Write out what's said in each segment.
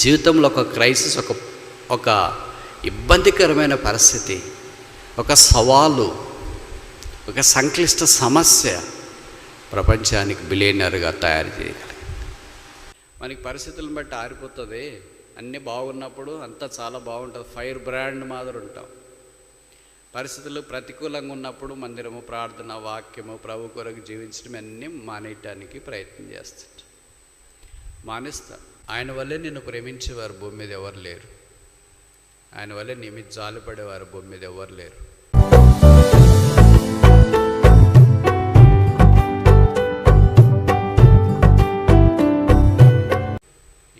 జీవితంలో ఒక క్రైసిస్, ఒక ఇబ్బందికరమైన పరిస్థితి, ఒక సవాలు, ఒక సంక్లిష్ట సమస్య ప్రపంచానికి బిలియనర్గా తయారు చేయగలిగింది. మనకి పరిస్థితులను బట్టి ఆరిపోతుంది. అన్నీ బాగున్నప్పుడు అంతా చాలా బాగుంటుంది, ఫైర్ బ్రాండ్ మాదిరి ఉంటాం. పరిస్థితులు ప్రతికూలంగా ఉన్నప్పుడు మందిరము, ప్రార్థన, వాక్యము, ప్రభు కొరకు జీవించడం అన్నీ మానేయటానికి ప్రయత్నం చేస్తుంటాం, మానేస్తాం. ఆయన వల్లే నిన్ను ప్రేమించేవారు భూమి మీద ఎవరు లేరు. ఆయన వల్లే నీ మీద జాలిపడేవారు భూమి మీద ఎవరు లేరు.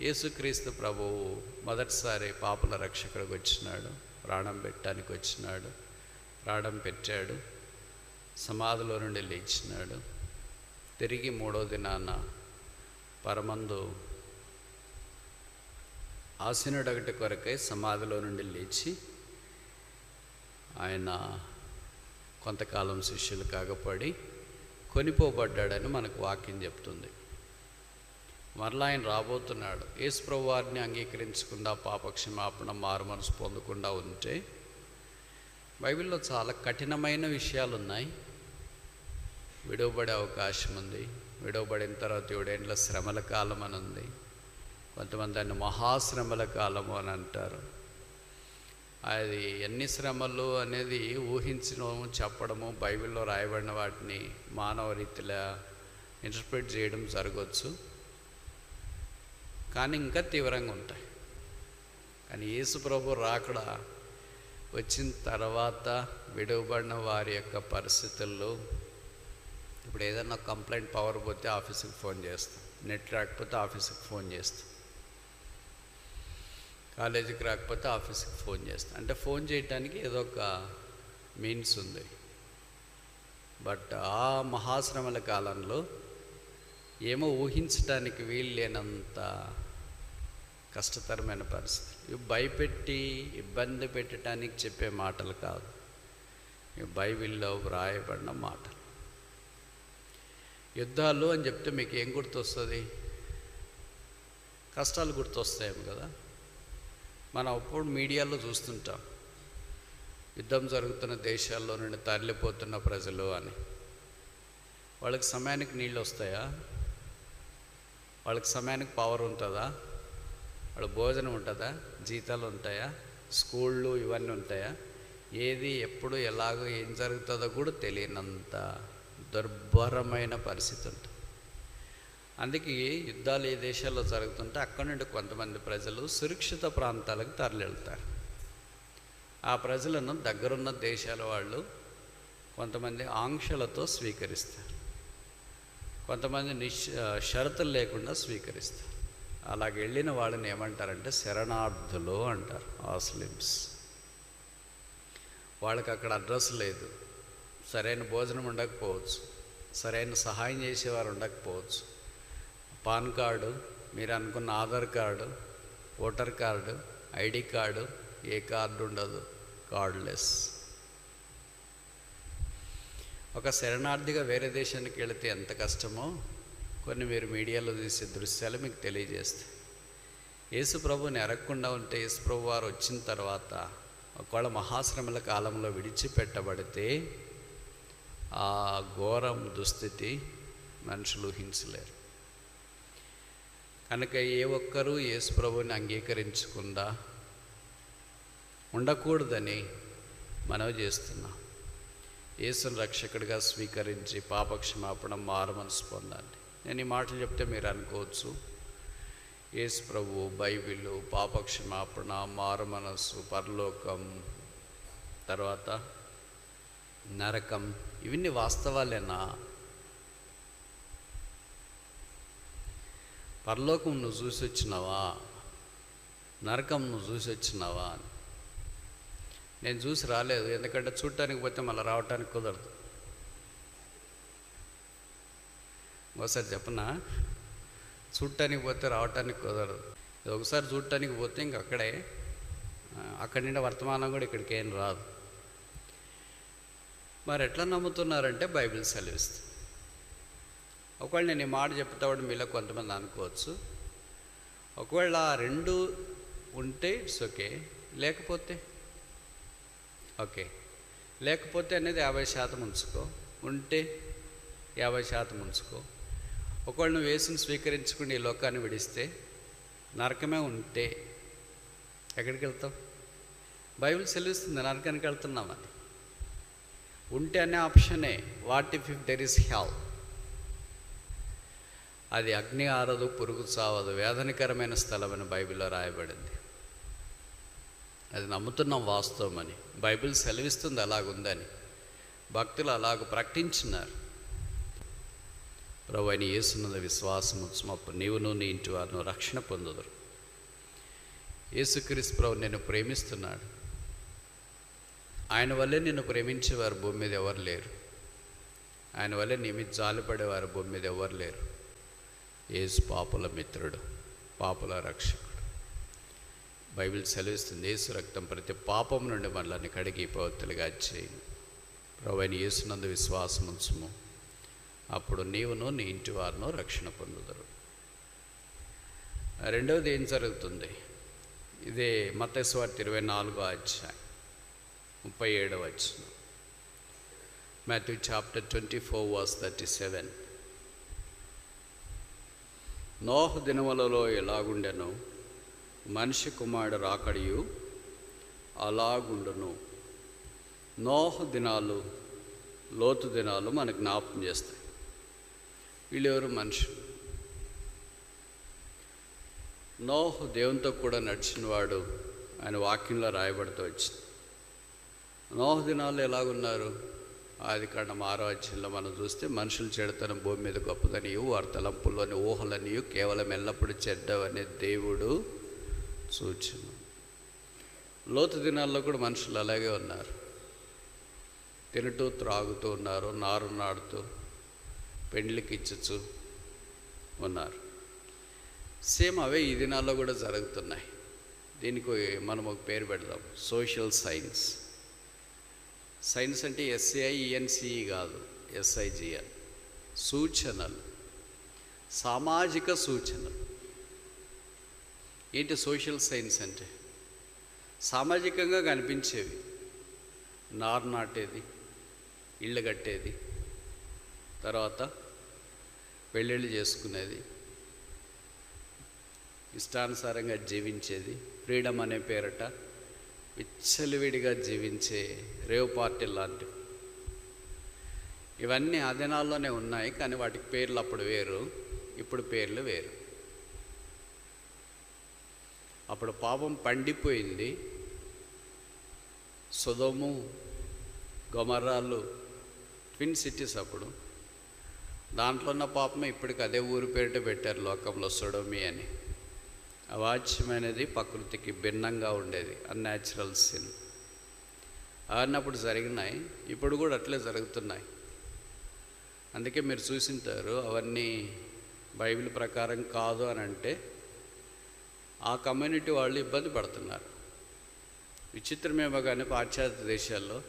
యేసుక్రీస్తు ప్రభువు మొదటిసారి పాపుల రక్షకుడికి వచ్చినాడు, ప్రాణం పెట్టడానికి వచ్చినాడు, ప్రాణం పెట్టాడు, సమాధిలో నుండి లేచినాడు. తిరిగి మూడో దినాన పరమందు ఆసీనుడొకటి కొరకై సమాధిలో నుండి లేచి ఆయన కొంతకాలం శిష్యులు కాగపడి కొనిపోబడ్డాడని మనకు వాక్యం చెప్తుంది. మరలా ఆయన రాబోతున్నాడు. యేసు ప్రభు వారిని అంగీకరించకుండా, పాపక్షమాపణ, మారుమనసు పొందకుండా ఉంటే బైబిల్లో చాలా కఠినమైన విషయాలు ఉన్నాయి. విడవబడే అవకాశం ఉంది. విడవబడిన తర్వాత 7 ఏండ్ల శ్రమల కాలం అని ఉంది. కొంతమంది దాన్ని మహాశ్రమల కాలము అని అంటారు. అది ఎన్ని శ్రమలు అనేది ఊహించడం, చెప్పడము, బైబిల్లో రాయబడిన వాటిని మానవ రీతిలో ఇంటర్ప్రిట్ చేయడం జరగవచ్చు, కానీ ఇంకా తీవ్రంగా ఉంటాయి. కానీ యేసు ప్రభు రాకడ వచ్చిన తర్వాత విడవబడిన వారి యొక్క పరిస్థితుల్లో ఇప్పుడు ఏదైనా కంప్లైంట్ పవర్ పోతే ఆఫీస్కి ఫోన్ చేస్తాం, నెట్ రాకపోతే ఆఫీస్కి ఫోన్ చేస్తాం, కాలేజీకి రాకపోతే ఆఫీస్కి ఫోన్ చేస్తాం. అంటే ఫోన్ చేయటానికి ఏదో ఒక మీన్స్ ఉంది. బట్ ఆ మహాశ్రమల కాలంలో ఏమో ఊహించడానికి వీలు లేనంత కష్టతరమైన పరిస్థితి. ఇవి భయపెట్టి ఇబ్బంది పెట్టడానికి చెప్పే మాటలు కాదు, ఇవి బైబిల్లో వ్రాయబడిన మాటలు. యుద్ధాలు అని చెప్తే మీకు ఏం గుర్తొస్తుంది? కష్టాలు గుర్తొస్తాయేమో కదా. మనం అప్పుడు మీడియాలో చూస్తుంటాం, యుద్ధం జరుగుతున్న దేశాల్లో నుండి తరలిపోతున్న ప్రజలు అని. వాళ్ళకి సమయానికి నీళ్ళు వస్తాయా? వాళ్ళకి సమయానికి పవర్ ఉంటుందా? వాళ్ళ భోజనం ఉంటుందా? జీతాలు ఉంటాయా? స్కూళ్ళు ఇవన్నీ ఉంటాయా? ఏది ఎప్పుడు ఎలాగో ఏం జరుగుతుందో కూడా తెలియనంత దుర్భరమైన పరిస్థితి ఉంటుంది. అందుకే యుద్ధాలు ఏ దేశాల్లో జరుగుతుంటే అక్కడి నుండి కొంతమంది ప్రజలు సురక్షిత ప్రాంతాలకు తరలివెళ్తారు. ఆ ప్రజలను దగ్గరున్న దేశాల వాళ్ళు కొంతమంది ఆంక్షలతో స్వీకరిస్తారు, కొంతమంది షరతులు లేకుండా స్వీకరిస్తారు. అలాగ వెళ్ళిన వాళ్ళని ఏమంటారంటే శరణార్థులు అంటారు, ఆస్లిమ్స్. వాళ్ళకి అక్కడ అడ్రస్ లేదు, సరైన భోజనం ఉండకపోవచ్చు, సరైన సహాయం చేసేవారు ఉండకపోవచ్చు. పాన్ కార్డు, మీరు అనుకున్న Aadhaar card, voter card, ID card, ఏ కార్డు ఉండదు, కార్డులెస్. ఒక శరణార్థిగా వేరే దేశానికి వెళితే ఎంత కష్టమో కొన్ని మీరు మీడియాలో చూసే దృశ్యాలు మీకు తెలియజేస్తాయి. యేసు ప్రభుని ఎరగకుండా ఉంటే, యేసు ప్రభు వారు వచ్చిన తర్వాత ఒకవేళ మహాశ్రమల కాలంలో విడిచిపెట్టబడితే ఆ ఘోరం దుస్థితి మనుషులు ఊహించలేరు. కనుక ఏ ఒక్కరూ యేసు ప్రభుని అంగీకరించకుండా ఉండకూడదని మనవి చేస్తున్నాం. యేసుని రక్షకుడిగా స్వీకరించి పాపక్షమాపణ, మారుమనసు పొందండి. నేను ఈ మాటలు చెప్తే మీరు అనుకోవచ్చు, యేసు ప్రభు, బైబిల్, పాపక్షమాపణ, మారుమనసు, పరలోకం, తర్వాత నరకం, ఇవన్నీ వాస్తవాలేనా? పరలోకం నువ్వు చూసి వచ్చినావా? నరకం నువ్వు చూసి వచ్చినావా? నేను చూసి రాలేదు, ఎందుకంటే చూడటానికి పోతే మళ్ళీ రావటానికి కుదరదు. ఒకసారి చెప్పనా, చూడటానికి పోతే రావటానికి కుదరదు. ఒకసారి చూడటానికి పోతే ఇంక అక్కడి నుండి వర్తమానం కూడా ఇక్కడికి ఏం రాదు. మరి ఎట్లా నమ్ముతున్నారంటే బైబిల్ సెలవిస్తుంది. ఒకవేళ నేను ఈ మాట చెప్తాడు మీలో కొంతమంది అనుకోవచ్చు, ఒకవేళ ఆ రెండు ఉంటే ఇట్స్ ఓకే, లేకపోతే ఓకే, లేకపోతే అనేది 50% ఉంచుకో, ఉంటే 50% ఉంచుకో. ఒకవేళ నువ్వు యేసుని స్వీకరించుకుని ఈ లోకాన్ని విడిస్తే నరకమే ఉంటే ఎక్కడికి వెళ్తావు? బైబిల్ సెలవిస్తుంది నరకానికి వెళ్తున్నామని. ఉంటే అనే ఆప్షనే. What if there is hell? అది అగ్ని ఆరదు, పురుగు చావదు, వేదనకరమైన స్థలం అని బైబిల్లో రాయబడింది. అది నమ్ముతున్నాం వాస్తవం అని. బైబిల్ సెలవిస్తుంది అలాగుందని. భక్తులు అలాగ ప్రకటించినారు. ప్రభు అయిన యేసునందు విశ్వాసం ఉంచుమప్పుడు నీవును నీ ఇంటి వారును రక్షణ పొందుదురు. యేసుక్రీస్తు ప్రభు నిన్ను ప్రేమిస్తున్నాడు. ఆయన వల్లే నిన్ను ప్రేమించేవారు భూమి మీద ఎవరు లేరు. ఆయన వల్లే నీ మీద జాలిపడేవారు భూమి మీద ఎవరు లేరు. యేసు పాపుల మిత్రుడు, పాపుల రక్షకుడు. బైబిల్ సెలవిస్తుంది యేసు రక్తం ప్రతి పాపం నుండి మనల్ని కడిగి పవిత్రులుగా చేయి. ప్రభు అయిన యేసునందు విశ్వాసం ఉంచుము, అప్పుడు నీవును నీ ఇంటి వారును రక్షణ పొందుదురు. రెండవది ఏం జరుగుతుంది? ఇదే మత్తయి సువార్త 24వ అధ్యాయం 37వ వచనం. Matthew chapter 24 verse 37. నోహు దినములలో ఎలాగుండెనో మనిషి కుమారుడు రాకడియు అలాగుండును. నోహు దినాలు, లోతు దినాలు మనకు జ్ఞాపకం చేస్తాయి. వీళ్ళెవరు? మనుషులు. నోహు దేవునితో కూడా నడిచినవాడు. ఆయన వాక్యంలో రాయబడుతూ వచ్చింది. నోహు దినాలు ఎలాగున్నారు? ఆదికాండం 6వ అధ్యాయంలో మనం చూస్తే మనుషులు చెడుతనం భూమి మీద గొప్పదనియు వారి తలంపుల్లోని ఊహలనియు కేవలం ఎల్లప్పుడూ చెడ్డవనే దేవుడు సూచన. లోతు దినాల్లో కూడా మనుషులు అలాగే ఉన్నారు. తినుతూ త్రాగుతూ ఉన్నారు, నారు నాడుతూ పెండ్లికి ఇచ్చుచు ఉన్నారు. సేమ్ అవే ఈ దినాల్లో కూడా జరుగుతున్నాయి. దీనికి మనం ఒక పేరు పెడదాం, సోషల్ సైన్స్. సైన్స్ అంటే SAINCE కాదు, SIGN. సూచనలు, సామాజిక సూచనలు. ఏంటి సోషల్ సైన్స్ అంటే? సామాజికంగా కనిపించేవి. నారు నాటేది, ఇళ్ళు కట్టేది, తర్వాత పెళ్ళిళ్ళు చేసుకునేది, ఇష్టానుసారంగా జీవించేది, ఫ్రీడమ్ అనే పేరట విచ్చలవిడిగా జీవించే రేవ్ పార్టీ లాంటివి. ఇవన్నీ ఆ దినాల్లోనే ఉన్నాయి, కానీ వాటికి పేర్లు అప్పుడు వేరు, ఇప్పుడు పేర్లు వేరు. అప్పుడు పాపం పండిపోయింది. సొదొము గొమొర్రాలు ట్విన్ సిటీస్. అప్పుడు దాంట్లో ఉన్న పాపమే ఇప్పటికి అదే ఊరి పేరిట పెట్టారు లోకంలో, సొడొమి అని. అవాచ్యమైనది, ప్రకృతికి భిన్నంగా ఉండేది, అన్యాచురల్ సిన్. అన్నప్పుడు జరిగినాయి, ఇప్పుడు కూడా అట్లే జరుగుతున్నాయి. అందుకే మీరు చూసింటారు అవన్నీ బైబిల్ ప్రకారం కాదు అని అంటే ఆ కమ్యూనిటీ వాళ్ళు ఇబ్బంది పడుతున్నారు. విచిత్రమేమో కానీ పాశ్చాత్య దేశాల్లో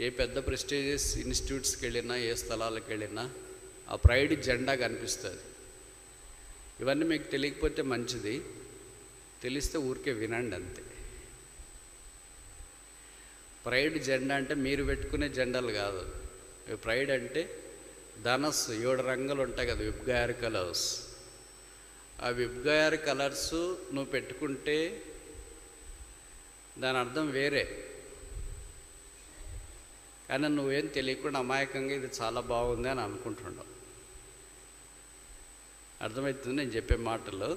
ఏ పెద్ద ప్రెస్టీజియస్ ఇన్స్టిట్యూట్స్కి వెళ్ళినా, ఏ స్థలాలకు వెళ్ళినా ఆ ప్రైడ్ జెండా కనిపిస్తుంది. ఇవన్నీ మీకు తెలియకపోతే మంచిది, తెలిస్తే ఊరికే వినండి అంతే. ప్రైడ్ జెండా అంటే మీరు పెట్టుకునే జెండాలు కాదు. ప్రైడ్ అంటే ధనస్సు, 7 రంగులు ఉంటాయి కదా, విబ్గయర్ కలర్స్. ఆ విబ్గయర్ కలర్స్ నువ్వు పెట్టుకుంటే దాని అర్థం వేరే. కానీ నువ్వేం తెలియకుండా అమాయకంగా ఇది చాలా బాగుంది అని అనుకుంటున్నావు. అర్థమవుతుంది నేను చెప్పే మాటలు.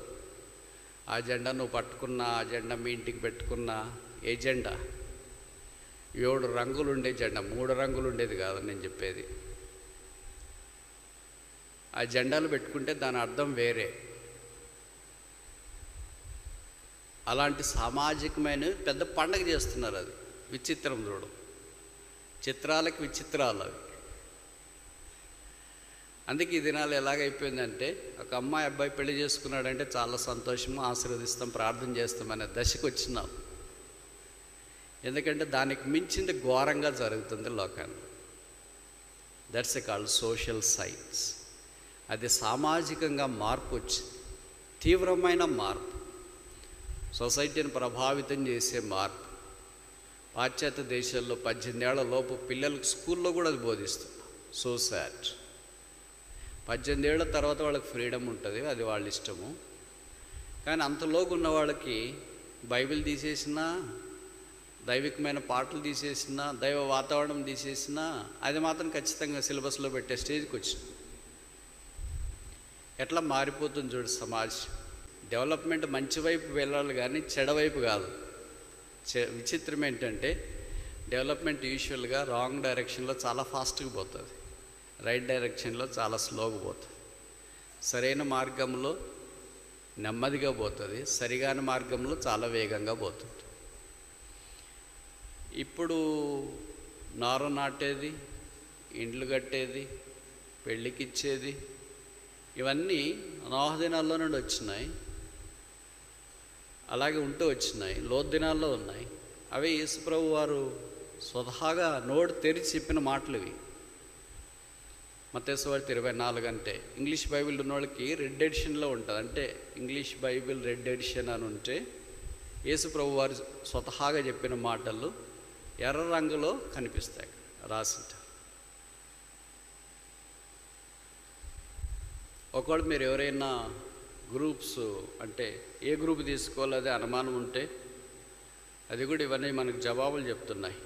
ఆ జెండా నువ్వు పట్టుకున్నా, ఆ జెండా మీ ఇంటికి పెట్టుకున్నా, ఏ జెండా? 7 రంగులు ఉండే జెండా, 3 రంగులు ఉండేది కాదు నేను చెప్పేది. ఆ జెండాలు పెట్టుకుంటే దాని అర్థం వేరే. అలాంటి సామాజికమైన పెద్ద పండగ చేస్తున్నారు. అది విచిత్రం చూడు. చిత్రాలకి విచిత్రాలు అవి. అందుకే ఈ దినాలు ఎలాగైపోయిందంటే ఒక అమ్మాయి అబ్బాయి పెళ్లి చేసుకున్నాడంటే చాలా సంతోషము, ఆశీర్వదిస్తాం, ప్రార్థన చేస్తాం అనే దశకు వచ్చినాం. ఎందుకంటే దానికి మించింది ఘోరంగా జరుగుతుంది లోకాన్ని. That's called social science. అది సామాజికంగా మార్పు వచ్చింది. తీవ్రమైన మార్పు, సొసైటీని ప్రభావితం చేసే మార్పు. పాశ్చాత్య దేశాల్లో 18 ఏళ్ల లోపు పిల్లలకు స్కూల్లో కూడా అది బోధిస్తుంది. So sad. 18 ఏళ్ల తర్వాత వాళ్ళకి ఫ్రీడమ్ ఉంటుంది, అది వాళ్ళ ఇష్టము. కానీ అంతలోకి ఉన్న వాళ్ళకి బైబిల్ తీసేసినా, దైవికమైన పాటలు తీసేసినా, దైవ వాతావరణం తీసేసినా అది మాత్రం ఖచ్చితంగా సిలబస్లో పెట్టే స్టేజ్కి వచ్చింది. ఎట్లా మారిపోతుంది చూడు సమాజం. డెవలప్మెంట్ మంచి వైపు వెళ్ళాలి కానీ చెడవైపు కాదు. విచిత్రం ఏంటంటే డెవలప్మెంట్ యూజువల్గా రాంగ్ డైరెక్షన్లో చాలా ఫాస్ట్గా పోతుంది, రైట్ డైరెక్షన్లో చాలా స్లోగా పోతుంది. సరైన మార్గంలో నెమ్మదిగా పోతుంది, సరిగాని మార్గంలో చాలా వేగంగా పోతుంది. ఇప్పుడు నారు నాటేది, ఇండ్లు కట్టేది, పెళ్ళికిచ్చేది, ఇవన్నీ నోహ దినాల్లో నుండి వచ్చినాయి, అలాగే ఉంటూ వచ్చినాయి, లోతు దినాల్లో ఉన్నాయి. అవే యేసుప్రభు వారు స్వతహాగా నోరు తెరిచి చెప్పిన మాటలు ఇవి. మత్తయి సువార్త 24 అంటే ఇంగ్లీష్ బైబిల్ ఉన్న వాళ్ళకి రెడ్ ఎడిషన్లో ఉంటుంది. అంటే ఇంగ్లీష్ బైబిల్ రెడ్ ఎడిషన్ అని ఉంటే యేసుప్రభు వారు స్వతహాగా చెప్పిన మాటలు ఎర్ర రంగులో కనిపిస్తాయి రాసింటారు. ఒకవేళ మీరు ఎవరైనా గ్రూప్స్ అంటే ఏ గ్రూప్ తీసుకోవాలో అదే అనుమానం ఉంటే అది కూడా ఇవన్నీ మనకు జవాబులు చెప్తున్నాయి.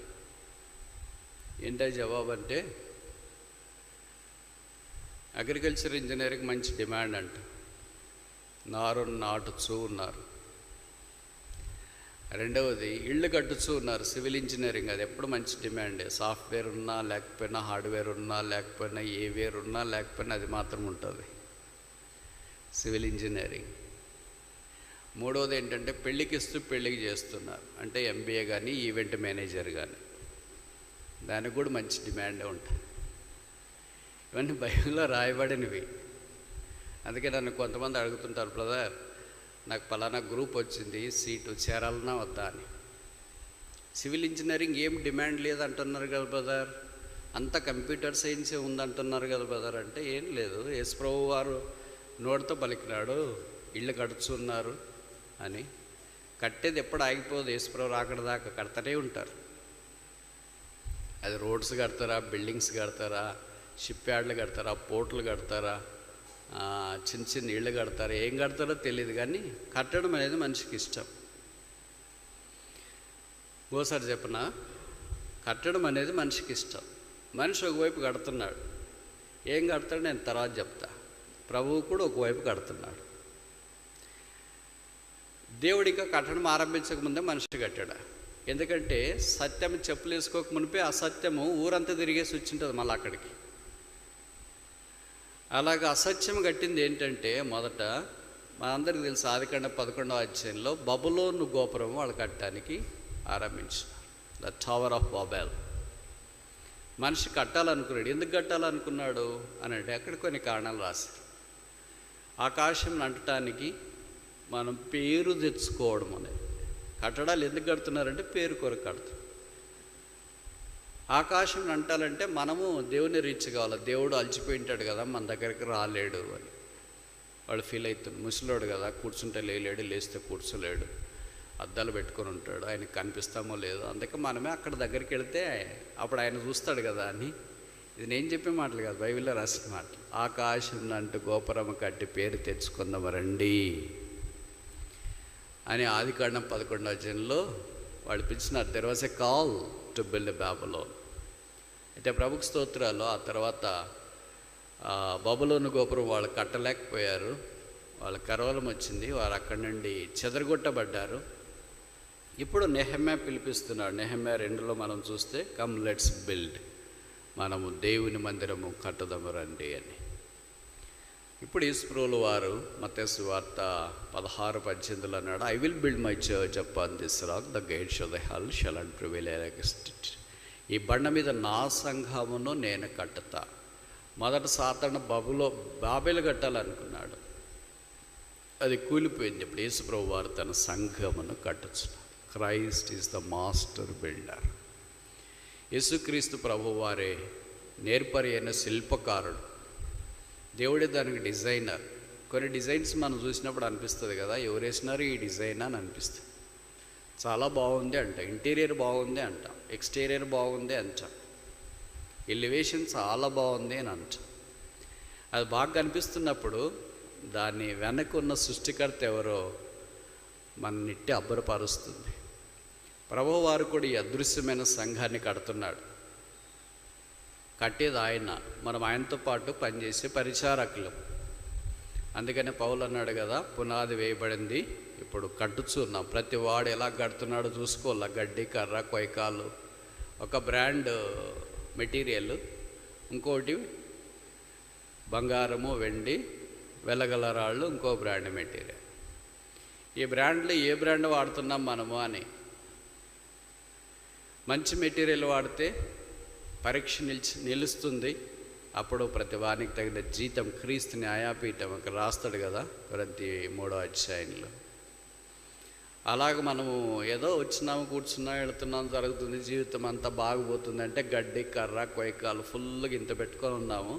ఏంటో జవాబు అంటే అగ్రికల్చర్ ఇంజనీరింగ్ మంచి డిమాండ్ అంట, నాటుచూ ఉన్నారు. రెండవది ఇళ్ళు కట్టుచూ ఉన్నారు, సివిల్ ఇంజనీరింగ్, అది ఎప్పుడు మంచి డిమాండే. సాఫ్ట్వేర్ ఉన్నా లేకపోయినా, హార్డ్వేర్ ఉన్నా లేకపోయినా, ఏ వేర్ ఉన్నా లేకపోయినా అది మాత్రం ఉంటుంది, సివిల్ ఇంజనీరింగ్. మూడవది ఏంటంటే పెళ్ళికిస్తూ పెళ్ళికి చేస్తున్నారు, అంటే ఎంబీఏ కానీ ఈవెంట్ మేనేజర్ కానీ, దానికి కూడా మంచి డిమాండే ఉంటుంది. ఇవన్నీ బైబిల్లో రాయబడినవి. అందుకే నన్ను కొంతమంది అడుగుతుంటారు, బ్రదర్ నాకు పలానా గ్రూప్ వచ్చింది, సీటు చేరాలన్నా వద్దా అని. సివిల్ ఇంజనీరింగ్ ఏం డిమాండ్ లేదంటున్నారు కదా బ్రదర్, అంత కంప్యూటర్ సైన్సే ఉందంటున్నారు కదా బ్రదర్ అంటే ఏం లేదు. యేసుప్రభు వారు నోటితో పలికినాడు, ఇళ్ళు కడుతున్నారు అని. కట్టేది ఎప్పుడు ఆగిపోదు, యేసుప్రభు రాకడ దాకా కడతనే ఉంటారు. అది రోడ్స్ కడతారా, బిల్డింగ్స్ కడతారా, షిప్ యార్డ్లు కడతారా, పోర్ట్లు కడతారా, చిన్న చిన్న ఇళ్ళు కడతారా, ఏం కడతారో తెలియదు కానీ కట్టడం అనేది మనిషికి ఇష్టం. ఓసారి చెప్పనా, కట్టడం అనేది మనిషికి ఇష్టం. మనిషి ఒకవైపు కడుతున్నాడు, ఏం కడతాడు నేను తర్వాత చెప్తా. ప్రభువు కూడా ఒకవైపు కడుతున్నాడు. దేవుడు ఇంకా కట్టడం ఆరంభించకముందే మనిషి కట్టాడు. ఎందుకంటే సత్యం చెప్పులు వేసుకోక మునిపే అసత్యము ఊరంతా తిరిగేసి వచ్చింటుంది మళ్ళీ అక్కడికి. అలాగే అసత్యం కట్టింది ఏంటంటే మొదట మనందరికీ తెలుసు, ఆదికాండ 11వ అధ్యాయంలో బబులోను గోపురం వాళ్ళు కట్టడానికి ఆరంభించారు, ద టవర్ ఆఫ్ బాబెల్. మనిషి కట్టాలనుకున్నాడు. ఎందుకు కట్టాలనుకున్నాడు అని అంటే అక్కడ కొన్ని కారణాలు రాశారు. ఆకాశం అంటటానికి మనం పేరు తెచ్చుకోవడం అనేది. కట్టడాలు ఎందుకు కడుతున్నారంటే పేరు కొరకు కడుతున్నారు. ఆకాశం అంటాలంటే మనము దేవుని రీచ్ కావాలి. దేవుడు అలసిపోయి ఉంటాడు కదా, మన దగ్గరికి రాలేడు అని వాడు ఫీల్ అవుతుంది. ముసలోడు కదా, కూర్చుంటే లేలేడు, లేస్తే కూర్చోలేడు, అద్దాలు పెట్టుకొని ఉంటాడు, ఆయనకి కనిపిస్తామో లేదో, అందుకే మనమే అక్కడ దగ్గరికి వెళితే అప్పుడు ఆయన చూస్తాడు కదా అని. ఇది నేను చెప్పే మాటలు కాదు, బైబిల్లో రాసిన మాటలు. ఆకాశం అంటూ గోపురం కట్టి పేరు తెచ్చుకుందాం రండి అని ఆదికాండం 11వ అధ్యాయంలో వాళ్ళు పిలిచినారు. There was a call to build Babylon. అయితే ప్రభుకు స్తోత్రాలు. ఆ తర్వాత బబులోను గోపురం వాళ్ళు కట్టలేకపోయారు, వాళ్ళ కరవలం వచ్చింది, వారు అక్కడి నుండి చెదరగొట్టబడ్డారు. ఇప్పుడు నెహెమ్యా పిలిపిస్తున్నాడు. నెహెమ్యా 2లో మనం చూస్తే కమ్ లెట్స్ బిల్డ్, మనము దేవుని మందిరము కట్టుదాము రండి అని. ఇప్పుడు యేసుప్రభుల వారు మత్తయి సువార్త 16:18 అన్నాడు, I will build my church upon this rock, the gates of the hell shall not prevail against it. ఈ బండ మీద నా సంఘమును నేను కట్టుతా. మొదట సాతాను బాబేలు కట్టాలనుకున్నాడు, అది కూలిపోయింది. ఇప్పుడు యేసుప్రభు వారు తన సంఘమును కట్టుచున్నాడు. Christ is the master builder. యేసుక్రీస్తు ప్రభు వారే నేర్పరి అయిన శిల్పకారుడు, దేవుడే దానికి డిజైనర్. కొన్ని డిజైన్స్ మనం చూసినప్పుడు అనిపిస్తుంది కదా, ఎవరు వేసినారు ఈ డిజైన్ అని అనిపిస్తుంది. చాలా బాగుంది అంట, ఇంటీరియర్ బాగుంది అంట, ఎక్స్టీరియర్ బాగుంది అంట, ఎలివేషన్ చాలా బాగుంది అని అంట. అది బాగా కనిపిస్తున్నప్పుడు దాన్ని వెనక ఉన్న సృష్టికర్త ఎవరో మననిట్టి అబ్బరపరుస్తుంది. ప్రభువు వారు కూడా ఈ అదృశ్యమైన సంఘాన్ని కడుతున్నాడు. కట్టేది ఆయన, మనం ఆయనతో పాటు పనిచేసే పరిచారకులు. అందుకని పౌలు అన్నాడు కదా, పునాది వేయబడింది, ఇప్పుడు కట్టుచున్నాం. ప్రతి వాడు ఎలా కడుతున్నాడో చూసుకోవాల. గడ్డి, కర్ర, కొయ్యకాలు ఒక బ్రాండ్ మెటీరియల్, ఇంకోటి బంగారము, వెండి, వెలగల రాళ్ళు ఇంకో బ్రాండ్ మెటీరియల్. ఈ బ్రాండ్లో ఏ బ్రాండ్ వాడుతున్నాం మనము అని. మంచి మెటీరియల్ వాడితే పరీక్ష నిలుస్తుంది. అప్పుడు ప్రతి వానికి తగిన జీతం క్రీస్తు న్యాయపీఠం అక్కడ రాస్తాడు కదా కొరింథీ 3వ అధ్యాయంలో. అలాగ మనము ఏదో వచ్చినాము, కూర్చున్నాం, వెళుతున్నాం, జరుగుతుంది, జీవితం అంతా బాగుపోతుంది అంటే గడ్డి, కర్ర, కొయ్యకాలు ఫుల్గా ఇంత పెట్టుకొని ఉన్నాము.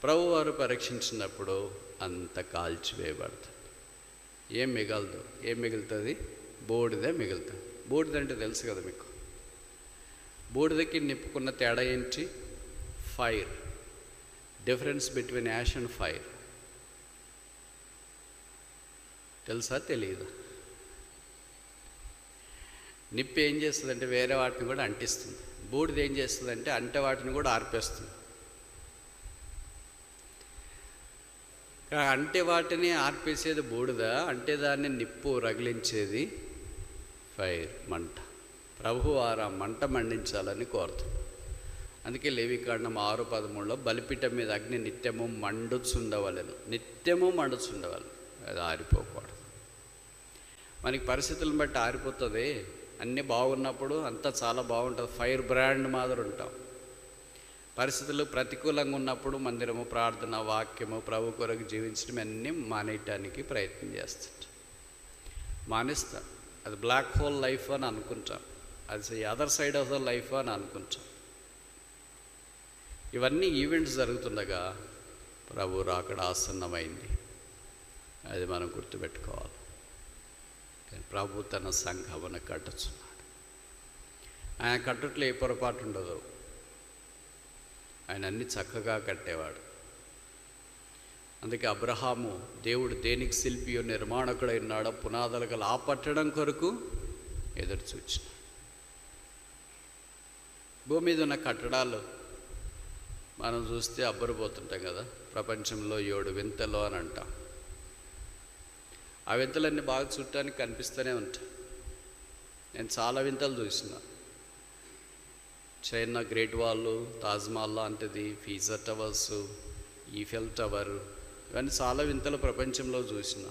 ప్రభు వారు పరీక్షించినప్పుడు అంత కాల్చివేయబడుతుంది. ఏం మిగలదు. ఏం మిగులుతుంది? బూడిదే మిగులుతుంది. బూడిదంటే తెలుసు కదా మీకు. బూడిదకి నిప్పుకున్న తేడా ఏంటి? Fire. Difference between ash and fire తెలుసా? తెలియదు. నిప్పు ఏం చేస్తుందంటే వేరే వాటిని కూడా అంటిస్తుంది. బూడిద ఏం చేస్తుందంటే అంటే వాటిని కూడా ఆర్పేస్తుంది. అంటే వాటిని ఆర్పేసేది బూడిద, అంటే దాన్ని నిప్పు రగిలించేది ఫైర్, మంట. ప్రభువు వారు ఆ మంట మండించాలని కోరుతుంది. అందుకే లేవికాండం 6:13 బలిపీఠం మీద అగ్ని నిత్యము మండుచుండవలెను. నిత్యము మండుచుండవాలి, అది ఆరిపోకూడదు. మనకి పరిస్థితులను బట్టి ఆరిపోతుంది. అన్నీ బాగున్నప్పుడు అంతా చాలా బాగుంటుంది, ఫైర్ బ్రాండ్ మాదిరి ఉంటాం. పరిస్థితులు ప్రతికూలంగా ఉన్నప్పుడు మందిరము, ప్రార్థన, వాక్యము, ప్రభు కొరకు జీవించడం అన్నీ మానేయటానికి ప్రయత్నం చేస్తుంటాం, మానేస్తాం. అది బ్లాక్ హోల్ లైఫ్ అని అనుకుంటాం, అది other side of the life అని అనుకుంటాం. ఇవన్నీ ఈవెంట్స్ జరుగుతుండగా ప్రభు రాకడ ఆసన్నమైంది, అది మనం గుర్తుపెట్టుకోవాలి. ప్రభు తన సంఘమును కట్టుచున్నాడు. ఆయన కట్టుట్లో ఏ పొరపాటు ఉండదు. ఆయన అన్ని చక్కగా కట్టేవాడు. అందుకే అబ్రహాము దేవుడు దేనికి శిల్పియో నిర్మాణకుడై ఉన్నాడో పునాదులు గల ఆ పట్టడం కొరకు ఎదురు చూచినాడు. భూమి మీద ఉన్న కట్టడాలు మనం చూస్తే అబ్బరిపోతుంటాం కదా. ప్రపంచంలో 7 వింతలు అని అంటాం. ఆ వింతలన్నీ బాగా చూడటానికి కనిపిస్తూనే ఉంటాయి. నేను చాలా వింతలు చూసిన. చైనా గ్రేట్ వాల్, తాజ్మహల్ లాంటిది, పీజా టవర్స్, ఈఫెల్ టవర్, ఇవన్నీ చాలా వింతలు ప్రపంచంలో చూసిన.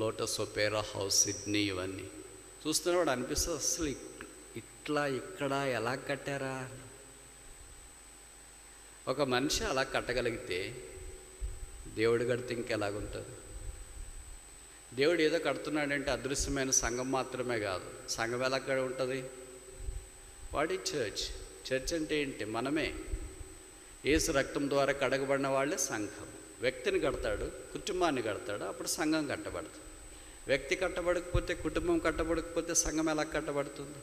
లోటస్ ఒపేరా హౌస్, సిడ్నీ, ఇవన్నీ చూస్తున్నప్పుడు అనిపిస్తుంది అసలు ఇట్లా ఇక్కడ ఎలా కట్టారా. ఒక మనిషి అలా కట్టగలిగితే దేవుడు కడితే ఇంకెలాగుంటుంది? దేవుడు ఏదో కడుతున్నాడంటే అదృశ్యమైన సంఘం మాత్రమే కాదు. సంఘం ఎలా ఉంటుంది? వాడి చర్చ్. చర్చ్ అంటే ఏంటి? మనమే. యేసు రక్తం ద్వారా కడగబడిన వాళ్ళే సంఘం. వ్యక్తిని కడతాడు, కుటుంబాన్ని కడతాడు, అప్పుడు సంఘం కట్టబడుతుంది. వ్యక్తి కట్టబడకపోతే, కుటుంబం కట్టబడకపోతే సంఘం ఎలా కట్టబడుతుంది?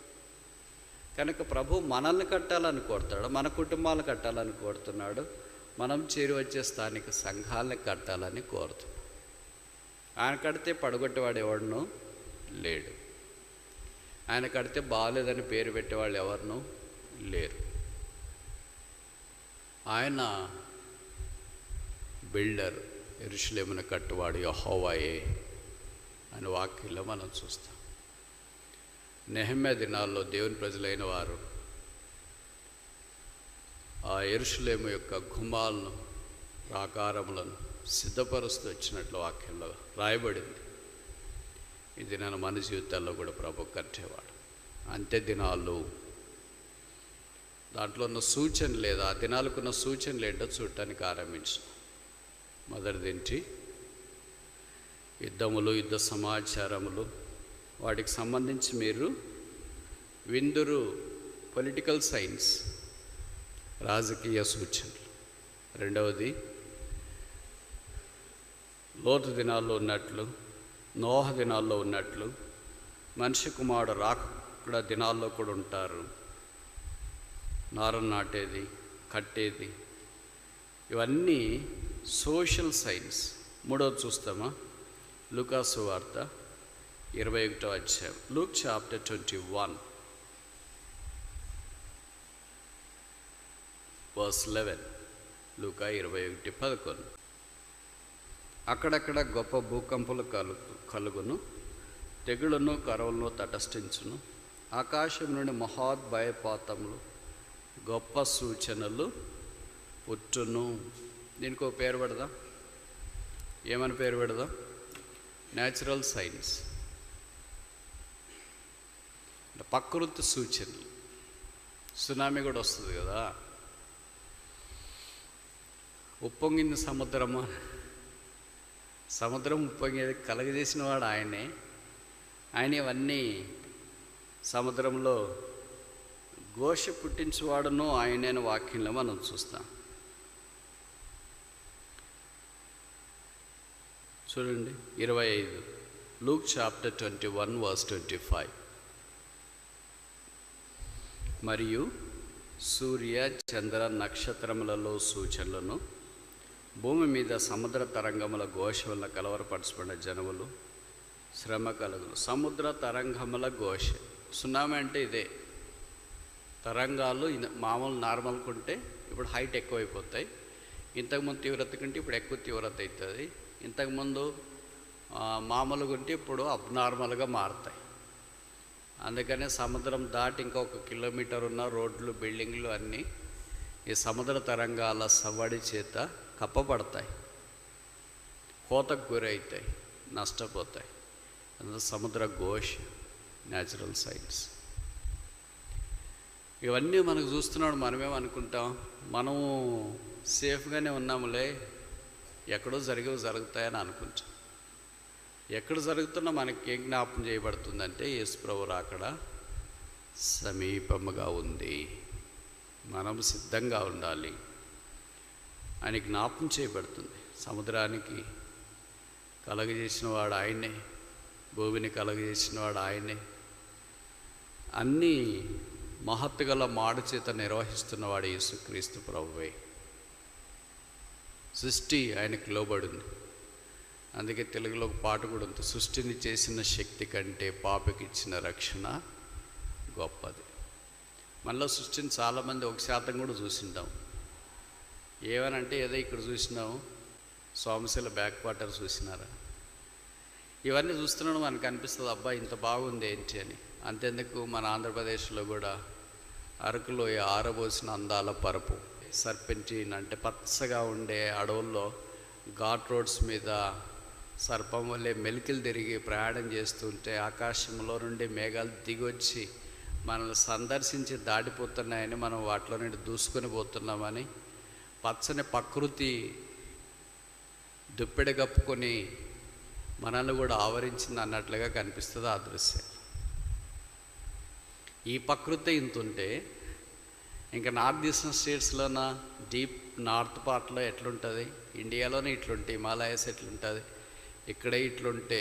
కనుక ప్రభు మనల్ని కట్టాలని కోరుతాడు, మన కుటుంబాలను కట్టాలని కోరుతున్నాడు, మనం చేరి వచ్చే స్థానిక సంఘాలని కట్టాలని కోరుతున్నాడు. ఆయన కడితే పడగొట్టేవాడు ఎవడనో లేడు. ఆయన కడితే బాగాలేదని పేరు పెట్టేవాళ్ళు ఎవరినో లేరు. ఆయన బిల్డర్, యెరూషలేమును కట్టువాడు యెహోవాయే అని వాక్యంలో మనం చూస్తాం. నెహెమ్యా దినాల్లో దేవుని ప్రజలైన వారు ఆ యెరూషలేము యొక్క గుమ్మాలను, ప్రాకారములను సిద్ధపరుస్తూ వచ్చినట్లు వాక్యంలో రాయబడింది. ఇది నేను మన జీవితాల్లో కూడా ప్రభు కట్టేవాడు. అంత్య దినాలు, దాంట్లో ఉన్న సూచన లేదా ఆ దినాలకున్న సూచనలు ఏంటో చూడటానికి ఆరంభించిన. మొదటిదేంటి? యుద్ధములు, యుద్ధ సమాచారములు, వాటికి సంబంధించి మీరు విందురు. పొలిటికల్ సైన్స్, రాజకీయ సూచనలు. రెండవది లోతు దినాల్లో ఉన్నట్లు, నోహ దినాల్లో ఉన్నట్లు మనిషి కుమారుడు రాకడ దినాల్లో కూడా ఉంటారు. నారు నాటేది, కట్టేది, ఇవన్నీ సోషల్ సైన్స్. మూడవది చూస్తామా? లూకా సువార్త 21వ అధ్యాయం. Luke chapter 21 verse 11. లూకా 21:11. అక్కడక్కడ గొప్ప భూకంపాలు కలుగును, తెగుళ్ళను కరువులను తటస్థించును, ఆకాశం నుండి మహోద్భయపాతములు, గొప్ప సూచనలు పుట్టును. దీనికి ఒక పేరు పెడదాం. ఏమని పేరు పెడదాం? న్యాచురల్ సైన్స్, ప్రకృతి సూచనలు. సునామీ కూడా వస్తుంది కదా, ఉప్పొంగింది సముద్రము. సముద్రం ఉప్పొంగేది కలగజేసిన వాడు ఆయనే. ఆయన ఇవన్నీ సముద్రంలో ఘోష పుట్టించేవాడును ఆయనైన వాక్యంలో మనం చూస్తాం. చూడండి 25, లూక్ చాప్టర్ 21 verse 25. మరియు సూర్య చంద్ర నక్షత్రములలో సూచనలను, భూమి మీద సముద్ర తరంగముల ఘోష వల్ల కలవరపరచబడిన జనములు శ్రమ కలుగును. సముద్ర తరంగముల ఘోష. సునామీ అంటే ఇదే. తరంగాలు మామూలు నార్మల్గా ఉంటే ఇప్పుడు హైట్ ఎక్కువైపోతాయి. ఇంతకుముందు తీవ్రత కంటే ఇప్పుడు ఎక్కువ తీవ్రత అవుతుంది. ఇంతకుముందు మామూలుగా ఉంటే ఇప్పుడు అబ్నార్మల్గా మారుతాయి. అందుకనే సముద్రం దాటి ఇంకా 1 కిలోమీటర్ ఉన్న రోడ్లు, బిల్డింగ్లు అన్నీ ఈ సముద్ర తరంగాల సవ్వడి చేత కప్పబడతాయి, కోతకు గురవుతాయి, నష్టపోతాయి. అందులో సముద్ర ఘోష, న్యాచురల్ సైన్స్. ఇవన్నీ మనకు చూస్తున్నాడు. మనమేమనుకుంటాం, మనము సేఫ్గానే ఉన్నాములే, ఎక్కడో జరుగుతాయని అనుకుంటాం. ఎక్కడ జరుగుతున్నా మనకి ఏం జ్ఞాపకం చేయబడుతుందంటే యేసుప్రభు రాకడ సమీపముగా ఉంది, మనం సిద్ధంగా ఉండాలి అని జ్ఞాపకం చేయబడుతుంది. సముద్రానికి కలగజేసిన వాడు ఆయనే, భూమిని కలగజేసిన వాడు ఆయనే, అన్నీ మహత్తుగల మాడు చేత నిర్వహిస్తున్నవాడు యేసుక్రీస్తు ప్రభువే. సృష్టి ఆయనకు లోబడింది. అందుకే తెలుగులో ఒక పాట కూడా ఉంది, సృష్టిని చేసిన శక్తి కంటే పాపకి ఇచ్చిన రక్షణ గొప్పది. మనలో సృష్టిని చాలామంది 1% కూడా చూసింటాం. ఏమనంటే ఏదో ఇక్కడ చూసినాము, సోమశిల బ్యాక్ వాటర్ చూసినారా, ఇవన్నీ చూస్తున్నాడు మనకు అనిపిస్తుంది, అబ్బా ఇంత బాగుంది ఏంటి అని. అంతెందుకు, మన ఆంధ్రప్రదేశ్లో కూడా అరకులో ఆరబోసిన అందాల పరుపు, సర్పెంటీన్ అంటే పచ్చగా ఉండే అడవుల్లో ఘాట్ రోడ్స్ మీద సర్పం వల్లే మెలికలు తిరిగి ప్రయాణం చేస్తుంటే ఆకాశంలో నుండి మేఘాలు దిగొచ్చి మనల్ని సందర్శించి దాటిపోతున్నాయని, మనం వాటిలో నుండి దూసుకొని పోతున్నామని, పచ్చని ప్రకృతి దుప్పెడ కప్పుకొని మనల్ని కూడా ఆవరించింది అన్నట్లుగా కనిపిస్తుంది ఆ దృశ్యం. ఈ ప్రకృతి ఇంతుంటే ఇంకా నార్త్ ఈస్టర్న్ స్టేట్స్లోన డీప్ నార్త్ పార్ట్లో ఎట్లుంటుంది, ఇండియాలోనే ఇట్లుంటే, హిమాలయస్ ఎట్లుంటుంది, ఇక్కడే ఇట్లుంటే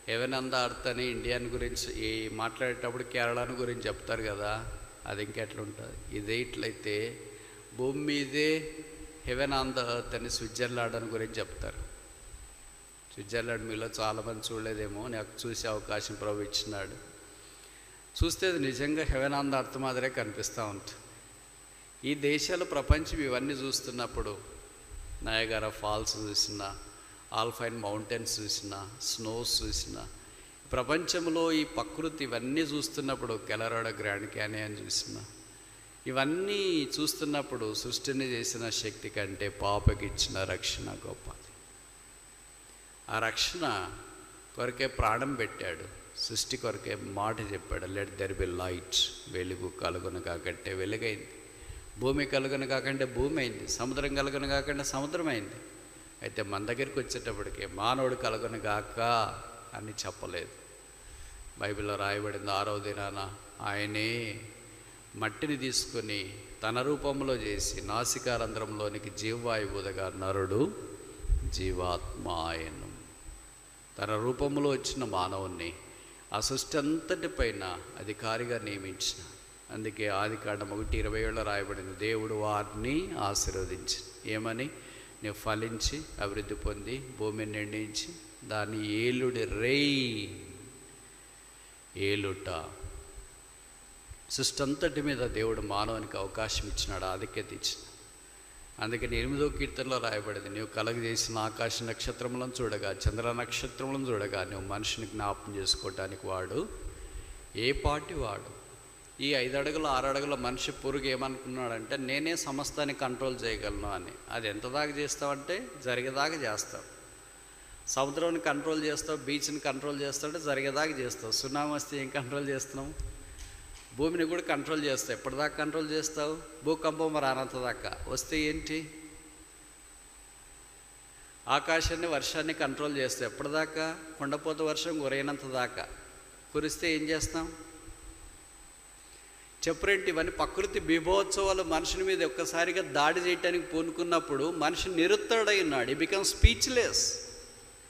హెవెన్ ఆన్ ద ఎర్త్ అని ఇండియాని గురించి మాట్లాడేటప్పుడు కేరళను గురించి చెప్తారు కదా, అది ఇంకెట్లుంటుంది. ఇదే ఇట్లయితే భూమి మీదే హెవెన్ ఆన్ ద ఎర్త్ అని స్విట్జర్లాండ్ గురించి చెప్తారు. స్విట్జర్లాండ్ మీలో చాలామంది చూడలేదేమో, నాకు చూసే అవకాశం ప్రభు ఇచ్చినాడు. చూస్తే అది నిజంగా హెవెన్ ఆన్ ద ఎర్త్ మాదిరే కనిపిస్తూ ఉంటుంది. ఈ దేశాలు ప్రపంచం ఇవన్నీ చూస్తున్నప్పుడు, నయగారా ఫాల్స్ చూసినా, ఆల్పైన్ మౌంటైన్స్ చూసినా, స్నోస్ చూసినా, ప్రపంచంలో ఈ ప్రకృతి ఇవన్నీ చూస్తున్నప్పుడు, కెలరాడో గ్రాండ్ క్యానియన్ చూసినా, ఇవన్నీ చూస్తున్నప్పుడు సృష్టిని చేసిన శక్తి కంటే పాపకి ఇచ్చిన రక్షణ గొప్పది. ఆ రక్షణ కొరకే ప్రాణం పెట్టాడు, సృష్టి కొరకే మాట చెప్పాడు, లెట్ దెర్ బి లైట్, వెలుగు కలుగును కాకంటే వెలుగైంది, భూమి కలుగును కాకంటే భూమి అయింది, సముద్రం కలుగును కాకంటే సముద్రం అయింది. అయితే మన దగ్గరికి వచ్చేటప్పటికి మానవుడు కలుగును గాక అని చెప్పలేదు. బైబిల్లో రాయబడింది, 6వ దినాన ఆయనే మట్టిని తీసుకొని తన రూపంలో చేసి నాసికారంధ్రంలోనికి జీవవాయువుగా నరుడు జీవాత్మాయను. తన రూపంలో వచ్చిన మానవుణ్ణి ఆ సృష్టి అంతటి పైన అధికారిగా నియమించిన. అందుకే ఆదికాండం 1:27 రాయబడింది, దేవుడు వారిని ఆశీర్వదించి ఏమని, నీవు ఫలించి అభివృద్ధి పొంది భూమిని నిండించి దాన్ని ఏలుడి ఏలుట. సృష్టి అంతటి మీద దేవుడు మానవునికి అవకాశం ఇచ్చినాడు, ఆధిక్యత ఇచ్చిన. అందుకని 8వ కీర్తనలో రాయబడింది, నీవు కలగజేసిన ఆకాశ నక్షత్రములను చూడగా, చంద్ర నక్షత్రములను చూడగా నువ్వు మనిషిని జ్ఞాపకం చేసుకోవటానికి వాడు ఏ పాటి వాడు. ఈ 5 అడుగుల 6 అడుగుల మనిషి పురుగు ఏమనుకున్నాడంటే నేనే సమస్తాన్ని కంట్రోల్ చేయగలను అని. అది ఎంత దాకా చేస్తావంటే జరిగేదాకా చేస్తావు. సముద్రాన్ని కంట్రోల్ చేస్తావు, బీచ్ని కంట్రోల్ చేస్తావంటే జరిగేదాకా చేస్తావు. సునామీ వస్తే ఏం కంట్రోల్ చేస్తున్నావు? భూమిని కూడా కంట్రోల్ చేస్తావు. ఎప్పటిదాకా కంట్రోల్ చేస్తావు? భూకంపం రానంత దాకా. వస్తే ఏంటి? ఆకాశాన్ని వర్షాన్ని కంట్రోల్ చేస్తావు. ఎప్పటిదాకా? కుండపోత వర్షం కురైనంత దాకా. కురిస్తే ఏం చేస్తాం? చెప్పురేంటి? ఇవన్నీ ప్రకృతి బీభోత్సవాలు మనుషుని మీద ఒక్కసారిగా దాడి చేయడానికి పూనుకున్నప్పుడు మనిషి నిరుత్తరుడై ఉన్నాడు. He become speechless,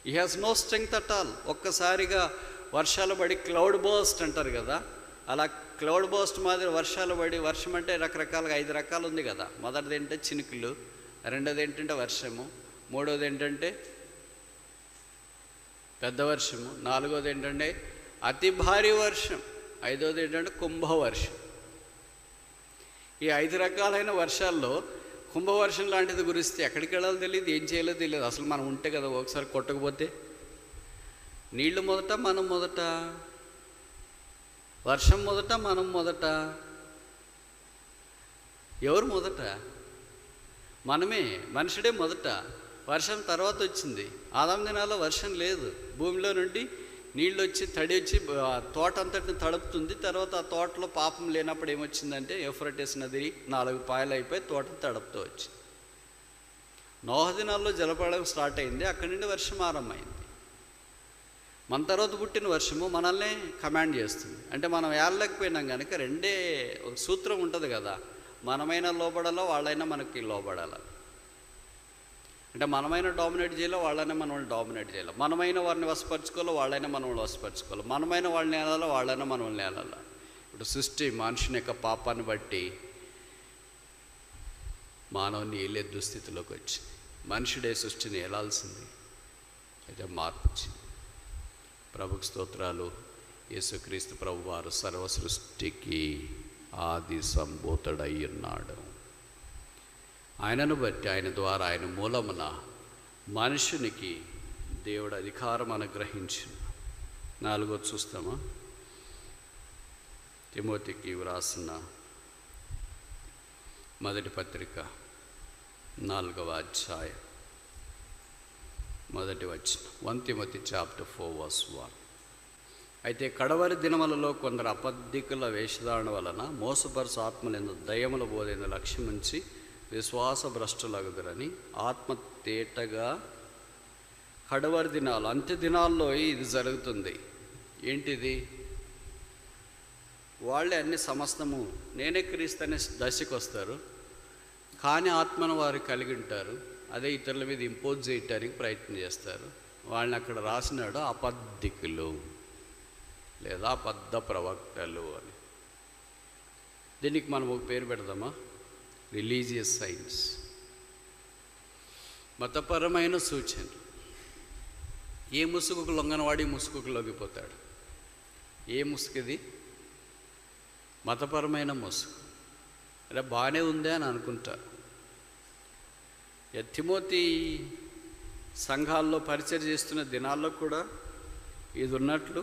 he has no strength at all. ఒక్కసారిగా వర్షాలు పడి క్లౌడ్ బర్స్ట్ అంటారు కదా, అలా క్లౌడ్ బర్స్ట్ మాదిరి వర్షాలు పడి, వర్షం అంటే రకరకాలుగా 5 రకాలు ఉంది కదా. మొదటిది ఏంటంటే చినుకులు, రెండోది ఏంటంటే వర్షము, మూడోది ఏంటంటే పెద్ద వర్షము, నాలుగోది ఏంటంటే అతి భారీ వర్షం, ఐదోది ఏంటంటే కుంభవర్షం. ఈ 5 రకాలైన వర్షాల్లో కుంభవర్షం లాంటిది కురిస్తే ఎక్కడికి వెళ్ళాలో తెలియదు, ఏం చేయాలో తెలియదు. అసలు మనం ఉంటే కదా, ఒకసారి కొట్టకపోతే నీళ్లు మొదట, మనం మొదట, వర్షం మొదట, మనం మొదట, ఎవరు మొదట? మనమే, మనుషుడే మొదట. వర్షం తర్వాత వచ్చింది. ఆదాము దినాల్లో వర్షం లేదు, భూమిలో నుండి నీళ్ళు వచ్చి తడి వచ్చి తోట అంతటిని తడుపుతుంది. తర్వాత ఆ తోటలో పాపం లేనప్పుడు ఏమొచ్చిందంటే యూఫ్రటీస్ నది 4 పాయలు అయిపోయి తోటను తడుపుతూ వచ్చింది. నోహ దినాల్లో జలప్రళయం స్టార్ట్ అయింది, అక్కడి నుండి వర్షం ఆరంభమైంది. మన తర్వాత పుట్టిన వర్షము మనల్ని కమాండ్ చేస్తుంది. అంటే మనం ఏళ్ళకపోయినాం కనుక రెండే ఒక సూత్రం ఉంటుంది కదా, మనమైనా లోబడాలో వాళ్ళైనా మనకి లోబడాలి. అంటే మనమైనా డామినేట్ చేయాలో వాళ్ళైనా మనల్ని డామినేట్ చేయాలి. మనమైన వారిని వశపరచుకోవాలో వాళ్ళైనా మనల్ని వశపరచుకోవాలి. మనమైన వాళ్ళని ఏలాలో వాళ్ళైనా మనల్ని ఏలాలి. ఇప్పుడు సృష్టి మనుషుని యొక్క పాపాన్ని బట్టి మానవుని ఏలే దుస్థితిలోకి వచ్చింది. మనుషుడే సృష్టిని ఏలాల్సింది, అయితే మార్పు వచ్చింది. ప్రభుకు స్తోత్రాలు. యేసుక్రీస్తు ప్రభు వారు సర్వ సృష్టికి ఆది సంభూతుడై ఉన్నాడు. ఆయనను బట్టి, ఆయన ద్వారా, ఆయన మూలమున మనుషునికి దేవుడు అధికారం అనుగ్రహించింది. 4వది చూస్తామా? తిమోతికి వ్రాసిన మొదటి పత్రిక 4వ అధ్యాయం 1వ వచనం. 1 తిమోతి చాప్టర్ 4:1. అయితే కడవరి దినములలో కొందరు అబద్ధికుల వేషధారణ వలన మోసపరుచు ఆత్మలందు దయ్యముల బోధైన లక్ష్యం ఉంచి విశ్వాస భ్రష్టులగుదరని ఆత్మ తేటగా కడవరి దినాలు, అంత్య దినాల్లో ఇది జరుగుతుంది. ఏంటిది? వాళ్ళే అన్ని సమస్తము నేనే క్రీస్తు అనే దశకు వస్తారు, కానీ ఆత్మను వారు కలిగి ఉంటారు. అదే ఇతరుల మీద ఇంపోజ్ చేయటానికి ప్రయత్నం చేస్తారు. వాళ్ళని అక్కడ రాసినాడు అబద్ధికులు లేదా అబద్ధ ప్రవక్తలు అని. దీనికి మనం ఒక పేరు పెడదామా? రిలీజియస్ సైన్స్, మతపరమైన సూచనలు. ఏ ముసుగుకు లొంగనవాడి ముసుగుకు లొంగిపోతాడు. ఏ ముసుగుది? మతపరమైన ముసుగు. అలా బాగానే ఉందే అని అనుకుంటారు. తిమోతి సంఘాల్లో పరిచయం చేస్తున్న దినాల్లో కూడా ఇది ఉన్నట్లు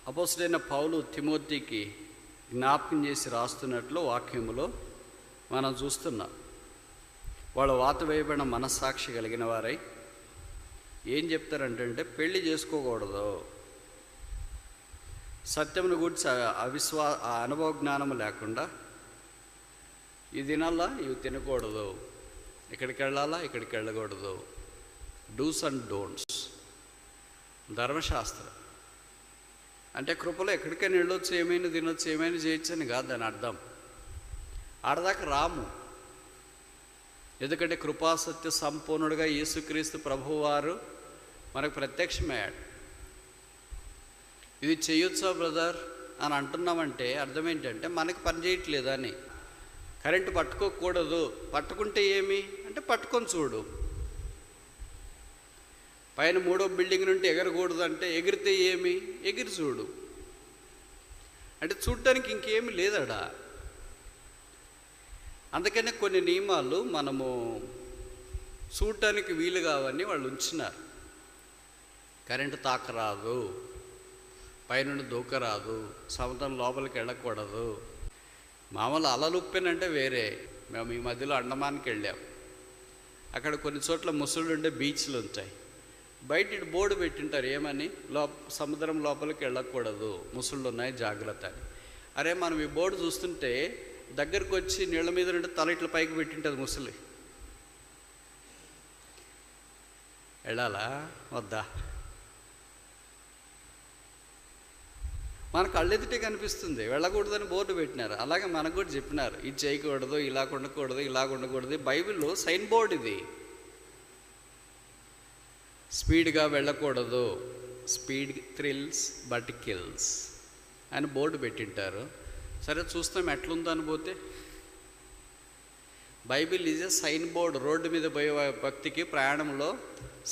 అపోస్తలుడైన పౌలు తిమోతికి జ్ఞాపకం చేసి రాస్తున్నట్లు వాక్యములో మనం చూస్తున్నాం. వాళ్ళు వాత వేయబడిన మనస్సాక్షి కలిగిన వారై ఏం చెప్తారంటే పెళ్లి చేసుకోకూడదు, సత్యమును గురించి అనుభవ జ్ఞానము లేకుండా ఈ దినాల్లో ఇవి తినకూడదు, ఇక్కడికి వెళ్ళాలా, ఇక్కడికి వెళ్ళకూడదు. Dos and don'ts. ధర్మశాస్త్రం అంటే కృపలో ఎక్కడికైనా వెళ్ళొచ్చు, ఏమైనా తినొచ్చు, ఏమైనా చేయొచ్చు అని కాదు దాని అర్థం. ఆడదాకా రాము. ఎందుకంటే కృపాసత్య సంపూర్ణుడుగా యేసుక్రీస్తు ప్రభువారు మనకు ప్రత్యక్షమయ్యాడు. ఇది చేయొచ్చా బ్రదర్ అని అంటున్నామంటే అర్థం ఏంటంటే మనకి పని చేయట్లేదని. కరెంటు పట్టుకోకూడదు, పట్టుకుంటే ఏమి అంటే పట్టుకొని చూడు. పైన 3వ బిల్డింగ్ నుండి ఎగరకూడదు అంటే ఎగిరితే ఏమి, ఎగిరి చూడు. అంటే చూడటానికి ఇంకేమీ లేదడా. అందుకనే కొన్ని నియమాలు మనము చూడటానికి వీలు కావని వాళ్ళు ఉంచినారు. కరెంటు తాకరాదు, పైనుండి దూకరాదు, సముద్రం లోపలికి వెళ్ళకూడదు. మామూలు అలలుప్పెనంటే వేరే. మేము ఈ మధ్యలో అండమాన్కి వెళ్ళాం. అక్కడ కొన్ని చోట్ల ముసళ్ళు ఉండే బీచ్లు ఉంటాయి. బయట ఇటు బోర్డు పెట్టింటారు ఏమని, సముద్రం లోపలికి వెళ్ళకూడదు, ముసళ్ళు ఉన్నాయి జాగ్రత్త అని. అరే మనం ఈ బోర్డు చూస్తుంటే దగ్గరకు వచ్చి నీళ్ళ మీద నుండి తల ఇట్ల పైకి పెట్టింటుంది ముసలి. వెళ్ళాలా వద్దా? మన కళ్ళెదుటే కనిపిస్తుంది, వెళ్ళకూడదని బోర్డు పెట్టినారు. అలాగే మనకు కూడా చెప్పినారు, ఇది చేయకూడదు, ఇలా ఉండకూడదు, ఇలా ఉండకూడదు. బైబిల్లో సైన్ బోర్డు ఇది. స్పీడ్గా వెళ్ళకూడదు, స్పీడ్ థ్రిల్స్ బట్ కిల్స్ అని బోర్డు పెట్టింటారు. సరే చూస్తాం ఎట్లుందో అనిపోతే. Bible is a sign board. Road మీద పోయే భక్తికి ప్రయాణంలో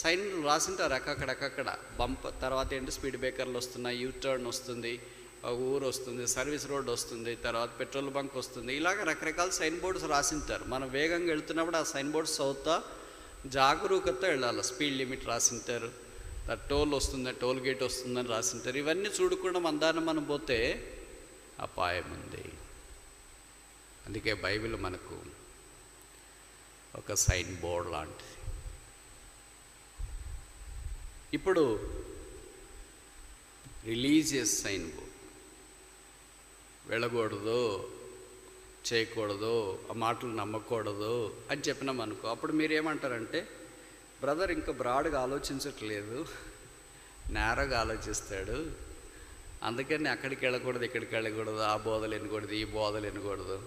సైన్లు రాసింటారు అక్కడక్కడ. బంప్ తర్వాత ఏంటి, స్పీడ్ బ్రేకర్లు వస్తున్నాయి, యూటర్న్ వస్తుంది, ఊరు వస్తుంది, సర్వీస్ రోడ్ వస్తుంది, తర్వాత పెట్రోల్ బంక్ వస్తుంది. ఇలాగ రకరకాల సైన్ బోర్డ్స్ రాసింటారు. మనం వేగంగా వెళ్తున్నప్పుడు ఆ సైన్ బోర్డ్స్ చదువుతా జాగరూకత వెళ్ళాలి. స్పీడ్ లిమిట్ రాసింటారు, టోల్ వస్తుంది, టోల్ గేట్ వస్తుందని రాసింటారు. ఇవన్నీ చూడకుండా మందాన్ని మనం పోతే అపాయం ఉంది. అందుకే బైబిల్ మనకు ఒక సైన్ బోర్డ్ లాంటిది. ఇప్పుడు రిలీజియస్ సైన్ బోర్డ్, వెళ్ళకూడదు, చేయకూడదు, ఆ మాటలు నమ్మకూడదు అని చెప్పినాం అనుకో. అప్పుడు మీరేమంటారంటే, బ్రదర్ ఇంకా బ్రాడ్గా ఆలోచించట్లేదు, నేరగా ఆలోచిస్తాడు, అందుకని అక్కడికి వెళ్ళకూడదు, ఇక్కడికి వెళ్ళకూడదు, ఆ బోధలు వినకూడదు, ఈ బోధలు వినకూడదు,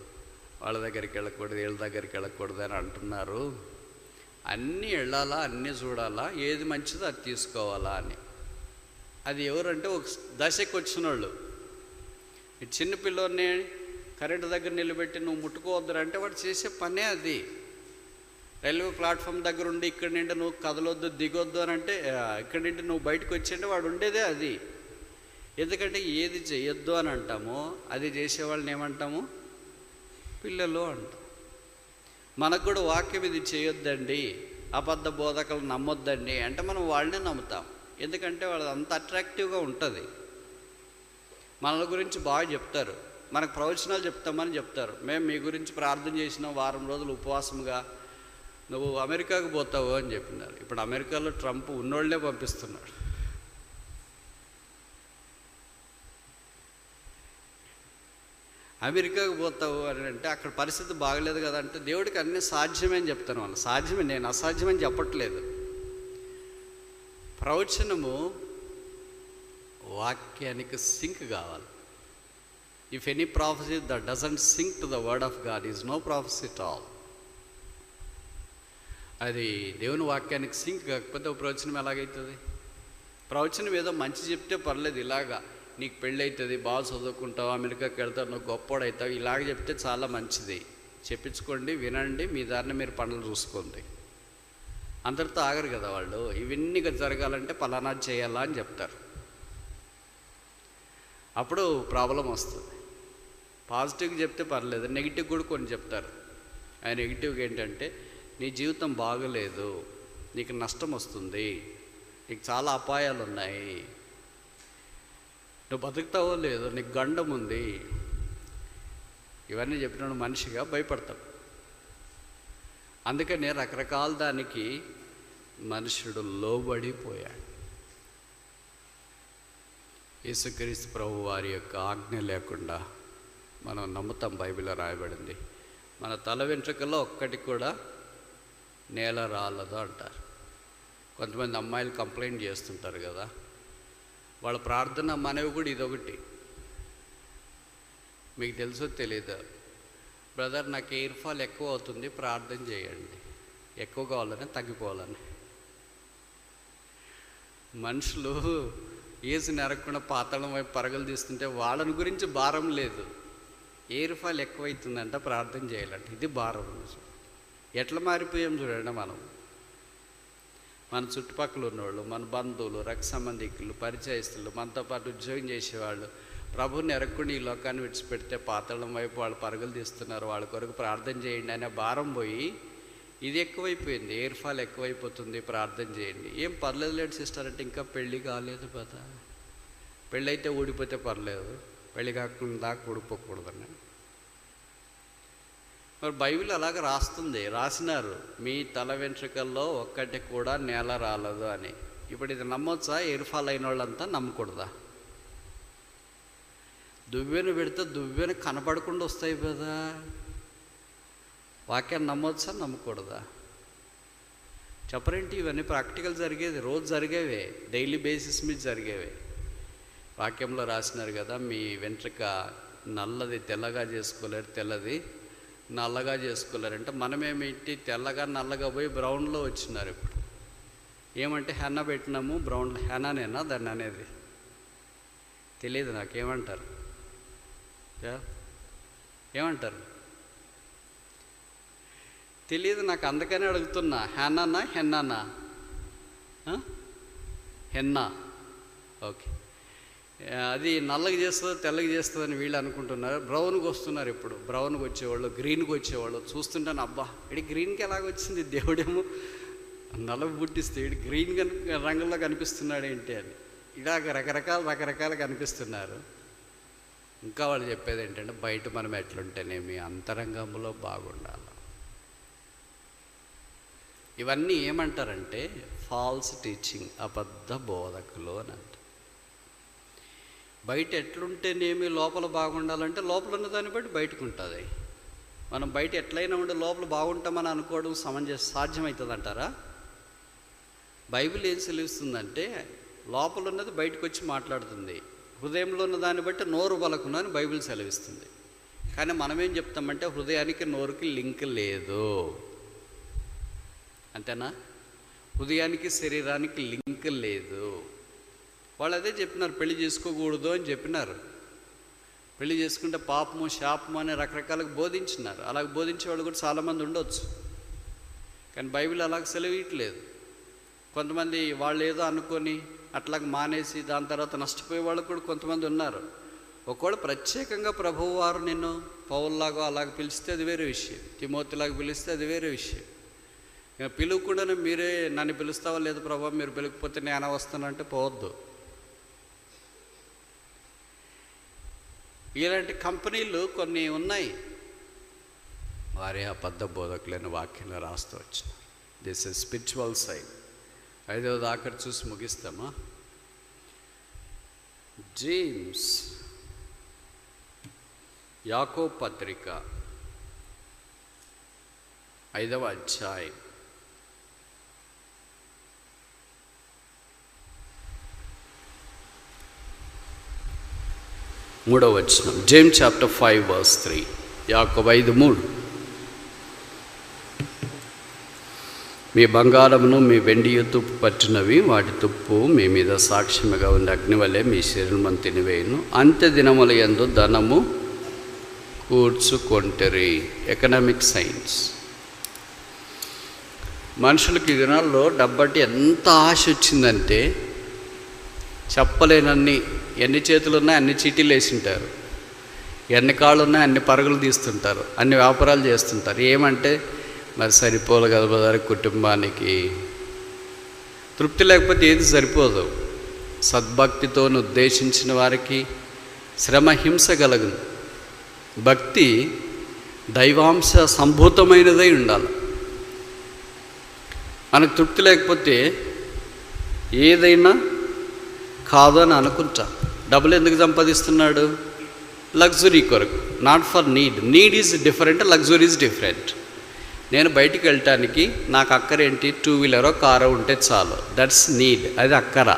వాళ్ళ దగ్గరికి వెళ్ళకూడదు, వీళ్ళ దగ్గరికి వెళ్ళకూడదు అని అంటున్నారు. అన్నీ వెళ్ళాలా, అన్నీ చూడాలా, ఏది మంచిదో అది తీసుకోవాలా అని. అది ఎవరంటే ఒక దశకు వచ్చిన వాళ్ళు. ఈ చిన్న పిల్లోని కరెంటు దగ్గర నిలబెట్టి నువ్వు ముట్టుకోవద్దురంటే వాడు చేసే పనే అది. రైల్వే ప్లాట్ఫామ్ దగ్గర ఉండి ఇక్కడి నుండి నువ్వు కదలొద్దు, దిగొద్దు అని అంటే, ఇక్కడి నుండి నువ్వు బయటకు వచ్చి వాడు ఉండేదే అది. ఎందుకంటే ఏది చేయొద్దు అని అంటామో అది చేసేవాళ్ళని ఏమంటాము, పిల్లలు అంటాం. మనకు కూడా వాక్యం ఇది చేయొద్దండి, అబద్ధ బోధకులు నమ్మొద్దండి అంటే మనం వాళ్ళనే నమ్ముతాం. ఎందుకంటే వాళ్ళు అంత అట్రాక్టివ్గా ఉంటుంది. మన గురించి బాగా చెప్తారు, మనకు ప్రవచనాలు చెప్తామని చెప్తారు. మేము మీ గురించి ప్రార్థన చేసిన వారం రోజులు ఉపవాసంగా నువ్వు అమెరికాకు పోతావు అని చెప్పినారు. ఇప్పుడు అమెరికాలో ట్రంప్ ఉన్నోళ్లే పంపిస్తున్నాడు. అమెరికాకు పోతావు అని అంటే అక్కడ పరిస్థితి బాగలేదు కదా అంటే, దేవుడికి అన్నీ సాధ్యమే అని చెప్తాను. వాళ్ళు సాధ్యమే, నేను అసాధ్యమని చెప్పట్లేదు. ప్రవచనము వాక్యానికి సింక్ కావాలి. If any prophecy that doesn't sync to the word of God is no prophecy at all. అది దేవుని వాక్యానికి సింక్ కాకపోతే ఒక ప్రవచనం ఎలాగవుతుంది? ప్రవచనం ఏదో మంచి చెప్తే పర్లేదు, ఇలాగా నీకు పెళ్ళి అవుతుంది, బాగా చదువుకుంటావు, అమెరికాకి వెళ్తావు, నువ్వు గొప్పోడవుతావు, ఇలాగ చెప్తే చాలా మంచిది. చెప్పించుకోండి, వినండి, మీ దారిని మీరు పనులు చూసుకోండి. అందరితో ఆగరు కదా వాళ్ళు. ఇవన్నీ జరగాలంటే పలానా చేయాలా అని చెప్తారు. అప్పుడు ప్రాబ్లం వస్తుంది. పాజిటివ్గా చెప్తే పర్లేదు, నెగిటివ్ కూడా కొన్ని చెప్తారు. ఆ నెగిటివ్గా ఏంటంటే, నీ జీవితం బాగలేదు, నీకు నష్టం వస్తుంది, నీకు చాలా అపాయాలు ఉన్నాయి, నువ్వు బతుకుతావో లేదో, నీకు గండం ఉంది. ఇవన్నీ చెప్పిన మనిషిగా భయపడతాడు. అందుకనే రకరకాల దానికి మనుషుడు లోబడిపోయాడు. యేసుక్రీస్తు ప్రభు వారి యొక్క ఆజ్ఞ లేకుండా మనం నమ్ముతాం. బైబిల్లో రాయబడింది, మన తల వెంట్రుకల్లో ఒక్కటి కూడా నేల రాలదు అంటారు. కొంతమంది అమ్మాయిలు కంప్లైంట్ చేస్తుంటారు కదా, వాళ్ళ ప్రార్థన మనవి కూడా ఇదొకటి. మీకు తెలుసో తెలీదు, బ్రదర్ నాకు ఎయిర్ ఫాల్ ఎక్కువ అవుతుంది, ప్రార్థన చేయండి. ఎక్కువ కావాలని, తగ్గిపోవాలని. మనుషులు ఏసు నెరగకుండా పాతాళం వైపు పరుగులు తీస్తుంటే వాళ్ళని గురించి భారం లేదు. ఎయిర్ ఫాల్ ఎక్కువైతుందంట, ప్రార్థన చేయాలంట. ఇది భారం. ఎట్లా మారిపోయాం చూడండి మనం. మన చుట్టుపక్కల ఉన్నవాళ్ళు, మన బంధువులు, రక్త సంబంధికులు, పరిచయస్తులు, మనతో పాటు ఉద్యోగం చేసేవాళ్ళు ప్రభువుని ఎరగకుండా ఈ లోకాన్ని విడిచిపెడితే పాతాళం వైపు వాళ్ళు పరుగులు తీస్తున్నారు. వాళ్ళ కొరకు ప్రార్థన చేయండి అనే భారం పోయి ఇది ఎక్కువైపోయింది. ఎయిర్ ఫాల్ ఎక్కువైపోతుంది, ప్రార్థన చేయండి. ఏం పర్లేదు లేదు సిస్టర్ అంటే ఇంకా పెళ్ళి కాలేదు కదా. పెళ్ళి అయితే ఊడిపోతే పర్లేదు, పెళ్ళి కాకుండా దాకా ఊడిపోకూడదని. మరి బైబిల్ అలాగ రాసినారు, మీ తల వెంట్రుకల్లో ఒక్కటి కూడా నేల రాలదు అని. ఇప్పుడు ఇది నమ్మొచ్చా? ఎయిర్ ఫాల్ అయిన వాళ్ళంతా నమ్మకూడదా? దువ్వెన పెడితే దువ్వెన కనపడకుండా వస్తాయి కదా. వాక్యాన్ని నమ్మొచ్చా, నమ్మకూడదా? చెప్పరేంటి? ఇవన్నీ ప్రాక్టికల్ జరిగేది, రోజు జరిగేవే, డైలీ బేసిస్ మీద జరిగేవే. వాక్యంలో రాసినారు కదా, మీ వెంట్రుక నల్లది తెల్లగా చేసుకోలేరు, తెల్లది నల్లగా చేసుకోలేరంటే మనమేమిటి తెల్లగా నల్లగా పోయి బ్రౌన్లో వచ్చినారు. ఇప్పుడు ఏమంటే హెన్న పెట్టినాము, బ్రౌన్లో హెనానేనా దాన్ని అనేది తెలియదు నాకు. ఏమంటారు తెలియదు నాకు, అందుకనే అడుగుతున్నా. హెన్నానా హెన్నానా? హెన్నా. ఓకే, అది నల్లగా చేస్తుందో తెల్లగా చేస్తుందని వీళ్ళు అనుకుంటున్నారు. బ్రౌన్కి వస్తున్నారు. ఇప్పుడు బ్రౌన్కి వచ్చేవాళ్ళు, గ్రీన్కి వచ్చేవాళ్ళు చూస్తుంటాను, అబ్బా ఇడి గ్రీన్కి ఎలాగ వచ్చింది, దేవుడేమో నల్లగా పుట్టిస్తే ఇడి గ్రీన్ రంగుల్లో కనిపిస్తున్నాడు ఏంటి అని. ఇలాగ రకరకాలు కనిపిస్తున్నారు. ఇంకా వాళ్ళు చెప్పేది ఏంటంటే బయట మనం ఎట్లుంటేనేమి అంతరంగంలో బాగుండాలి. ఇవన్నీ ఏమంటారంటే ఫాల్స్ టీచింగ్, అబద్ధ బోధకులు అని అంటారు. బయట ఎట్లుంటేనేమి లోపల బాగుండాలంటే లోపల ఉన్న దాన్ని బట్టి బయటకు ఉంటుంది. మనం బయట ఎట్లయినా ఉండే లోపల బాగుంటామని అనుకోవడం సాధ్యమవుతుంది అంటారా? బైబిల్ ఏం సెలవిస్తుందంటే లోపల ఉన్నది బయటకు వచ్చి మాట్లాడుతుంది. హృదయంలో ఉన్న దాన్ని బట్టి నోరు పలకును అని బైబిల్ సెలవిస్తుంది. కానీ మనమేం చెప్తామంటే హృదయానికి నోరుకి లింక్ లేదు, అంతేనా? హృదయానికి శరీరానికి లింక్ లేదు. వాళ్ళు అదే చెప్పినారు, పెళ్లి చేసుకోకూడదు అని చెప్పినారు. పెళ్లి చేసుకుంటే పాపము శాపము అని రకరకాలుగా బోధించినారు. అలాగ బోధించే వాళ్ళు కూడా చాలామంది ఉండొచ్చు, కానీ బైబిల్ అలాగ సెలవియట్లేదు. కొంతమంది వాళ్ళు ఏదో అనుకొని అట్లాగ మానేసి దాని తర్వాత నష్టపోయే వాళ్ళు కూడా కొంతమంది ఉన్నారు. ఒకవేళ ప్రత్యేకంగా ప్రభువు వారు నిన్ను పౌల్లాగా అలాగ పిలిస్తే అది వేరే విషయం, తిమోతిలాగా పిలిస్తే అది వేరే విషయం. పిలువకుండా మీరే నన్ను పిలుస్తావా లేదు ప్రభు, మీరు పిలకపోతే నేను వస్తానంటే పోవద్దు. ఇలాంటి కంపెనీలు కొన్ని ఉన్నాయి, వారే అబద్ధ బోధకులైన వాక్యంలో రాస్తూ వచ్చినారు. This is spiritual side. 5వ ఆఖరి చూసి ముగిస్తామా? జేమ్స్ యాకోబు పత్రిక 5వ అధ్యాయం 3వ వచనం. James chapter 5 verse 3. యాకోబు 5:3. మీ బంగారమును మీ వెండియు తుప్పు పట్టినవి, వాటి తుప్పు మీ మీద సాక్ష్యముగా ఉండే అగ్ని వలె మీ శరీరమును తినివేయును. అంత్య దినముల యందు ధనము కూర్చుకొంటిరి. Economic science. మనుషులకి ఈ దినాల్లో డబ్బట్టి ఎంత ఆశ వచ్చిందంటే చెప్పలేనన్ని. ఎన్ని చేతులు ఉన్నాయి అన్ని చీటీలు వేసింటారు, ఎన్ని కాళ్ళు ఉన్నాయి అన్ని పరుగులు తీస్తుంటారు, అన్ని వ్యాపారాలు చేస్తుంటారు. ఏమంటే మరి సరిపోలు కదా బ్రదర్, కుటుంబానికి తృప్తి లేకపోతే ఏది సరిపోదు. సద్భక్తితో ఉద్దేశించిన వారికి శ్రమ హింస కలుగును. భక్తి దైవాంశ సంభూతమైనదై ఉండాలి. మనకు తృప్తి లేకపోతే ఏదైనా కాదు అని అనుకుంటా. డబ్బులు ఎందుకు సంపాదిస్తున్నాడు? లగ్జరీ కొరకు, not for need. Need is different, luxury is different. నేను బయటికి వెళ్ళటానికి నాకు అక్కరేంటి, 2 వీలరో కారో ఉంటే చాలు, దట్స్ నీడ్, అది అక్కర.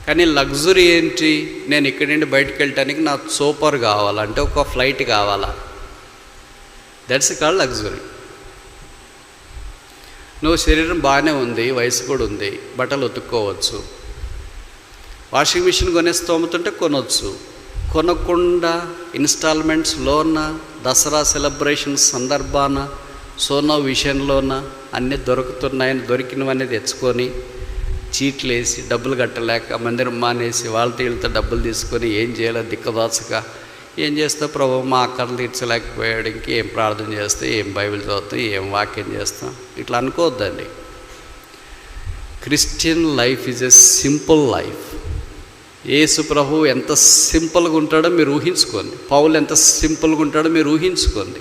కానీ లగ్జరీ ఏంటి? నేను ఇక్కడి నుండి బయటికి వెళ్ళటానికి నాకు సూపర్ కావాలంటే ఒక ఫ్లైట్ కావాలా, దట్స్ కాల్డ్ లగ్జరీ. నువ్వు శరీరం బాగానే ఉంది, వయసు కూడా ఉంది, బట్టలు ఉతుక్కోవచ్చు, వాషింగ్ మిషన్ కొనే స్తోమతుంటే కొనవచ్చు. కొనకుండా ఇన్స్టాల్మెంట్స్ లోన, దసరా సెలబ్రేషన్స్ సందర్భాన, సోనో విషయంలోన అన్నీ దొరుకుతున్నాయని దొరికినవన్నీ తెచ్చుకొని చీట్లు వేసి డబ్బులు కట్టలేక మందిరం మానేసి వాళ్ళతో వీళ్ళతో డబ్బులు తీసుకొని ఏం చేయాలో దిక్కదాచక ఏం చేస్తావు, ప్రభు మా అక్కర్లు తీర్చలేకపోయాడు, ఇంకేం ప్రార్థన చేస్తే, ఏం బైబిల్ చదువుతాం, ఏం వాక్యం చేస్తాం, ఇట్లా అనుకోవద్దండి. Christian life is a simple life. యేసు ప్రభు ఎంత సింపుల్గా ఉంటాడో మీరు ఊహించుకోండి. పౌలు ఎంత సింపుల్గా ఉంటాడో మీరు ఊహించుకోండి.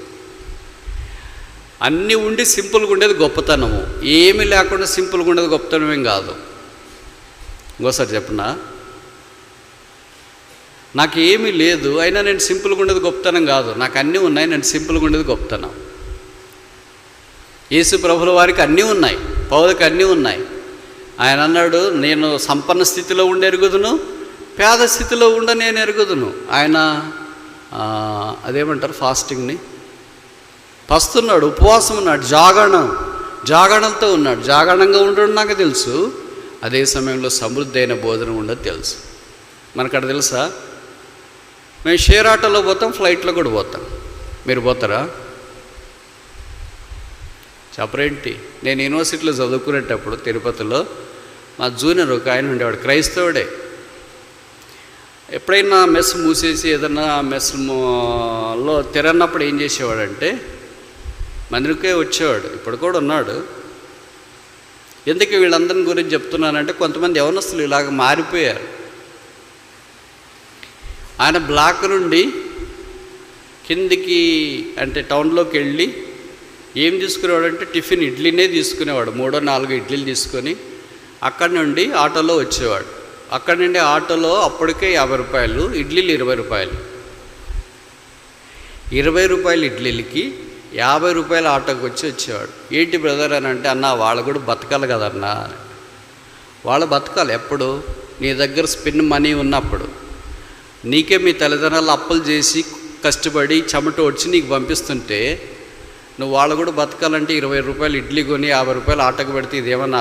అన్నీ ఉండి సింపుల్గా ఉండేది గొప్పతనము, ఏమీ లేకుండా సింపుల్గా ఉండేది గొప్పతనం ఏం కాదు. ఇంకోసారి చెప్పనా, నాకు ఏమీ లేదు అయినా నేను సింపుల్గా ఉండేది గొప్పతనం కాదు, నాకు అన్నీ ఉన్నాయి నేను సింపుల్గా ఉండేది గొప్పతనం. యేసు ప్రభుల వారికి అన్నీ ఉన్నాయి, పౌలకి అన్నీ ఉన్నాయి. ఆయన అన్నాడు, నేను సంపన్న స్థితిలో ఉండి ఎరుగుదును, పేద స్థితిలో ఉండ నేను ఎరుగుదును. ఆయన అదేమంటారు, ఫాస్టింగ్ని పస్తున్నాడు, ఉపవాసం ఉన్నాడు, జాగరణంతో ఉన్నాడు. జాగరణంగా ఉండడం నాకు తెలుసు, అదే సమయంలో సమృద్ధి అయిన భోజనం ఉండదు తెలుసు. మనకక్కడ తెలుసా, మేము షేర్ ఆటోలో పోతాం, ఫ్లైట్లో కూడా పోతాం. మీరు పోతారా? చెప్పరేంటి? నేను యూనివర్సిటీలో చదువుకునేటప్పుడు తిరుపతిలో మా జూనియర్ ఒక ఆయన ఉండేవాడు, క్రైస్తవుడే. ఎప్పుడైనా మెస్ మూసేసి ఏదన్నా మెస్లో తిరన్నప్పుడు ఏం చేసేవాడంటే మందిరికే వచ్చేవాడు, ఇప్పుడు కూడా ఉన్నాడు. ఎందుకు వీళ్ళందరి గురించి చెప్తున్నానంటే కొంతమంది యవనస్తులు ఇలాగ మారిపోయారు. ఆయన బ్లాక్ నుండి కిందికి అంటే టౌన్లోకి వెళ్ళి ఏం తీసుకునేవాడంటే టిఫిన్ ఇడ్లీనే తీసుకునేవాడు. 3-4 ఇడ్లీలు తీసుకొని అక్కడి నుండి ఆటోలో వచ్చేవాడు. అక్కడి నుండి ఆటోలో అప్పటికే 50 రూపాయలు, ఇడ్లీలు 20 రూపాయలు. 20 రూపాయలు ఇడ్లీలకి 50 రూపాయల ఆటోకి వచ్చేవాడు. ఏంటి బ్రదర్ అని అంటే, అన్న వాళ్ళు కూడా బతకాలి కదన్నా. వాళ్ళు బతకాలి ఎప్పుడు? నీ దగ్గర స్పిన్ మనీ ఉన్నప్పుడు. నీకే మీ తల్లిదండ్రులు అప్పులు చేసి కష్టపడి చెమట వచ్చి నీకు పంపిస్తుంటే నువ్వు వాళ్ళు కూడా బతకాలంటే 20 రూపాయలు ఇడ్లీ కొని 50 రూపాయలు ఆటోకి పెడితే ఇదేమన్నా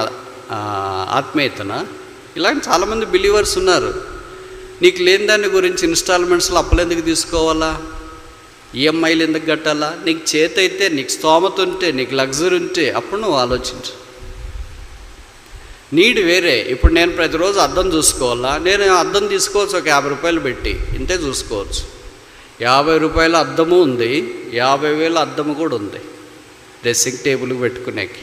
ఆత్మీయతనా? ఇలాంటి చాలామంది బిలీవర్స్ ఉన్నారు. నీకు లేని దాని గురించి ఇన్స్టాల్మెంట్స్లో అప్పులు ఎందుకు తీసుకోవాలా, ఈఎంఐలు ఎందుకు కట్టాలా? నీకు చేతి అయితే, నీకు స్తోమత ఉంటే, నీకు లగ్జరీ ఉంటే అప్పుడు నువ్వు ఆలోచించు. నీడ్ వేరే. ఇప్పుడు నేను ప్రతిరోజు అద్దం చూసుకోవాలా? నేను అద్దం తీసుకోవచ్చు, ఒక 50 రూపాయలు పెట్టి ఇంతే చూసుకోవచ్చు. 50 రూపాయల అద్దము ఉంది, 50,000 అద్దము కూడా ఉంది డ్రెస్సింగ్ టేబుల్కి పెట్టుకునేకి.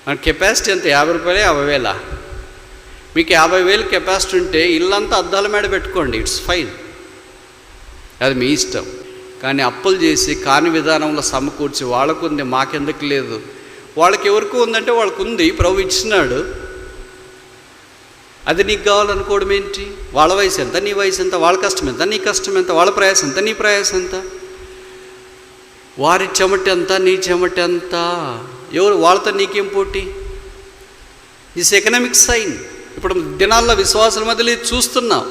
మన కెపాసిటీ ఎంత? 50 రూపాయలే 50,000. మీకు 50,000 కెపాసిటీ ఉంటే ఇల్లంతా అద్దాల మీద పెట్టుకోండి, ఇట్స్ ఫైన్, అది మీ ఇష్టం. కానీ అప్పులు చేసి కాని విధానంలో సమకూర్చి వాళ్ళకుంది మాకెందుకు లేదు, వాళ్ళకి ఎవరికి ఉందంటే వాళ్ళకు ఉంది, ప్రభు ఇచ్చినాడు, అది నీకు కావాలనుకోవడం ఏంటి? వాళ్ళ వయసు ఎంత, నీ వయసు ఎంత, వాళ్ళ కష్టం ఎంత, నీ కష్టం ఎంత, వాళ్ళ ప్రయాసం ఎంత, నీ ప్రయాసం ఎంత, వారి చెమట ఎంత, నీ చెమట ఎంత, ఎవరు వాళ్ళతో నీకేం పోటీ? This economic sign. ఇప్పుడు దినాల్లో విశ్వాసాల మధ్యలో ఇది చూస్తున్నాం.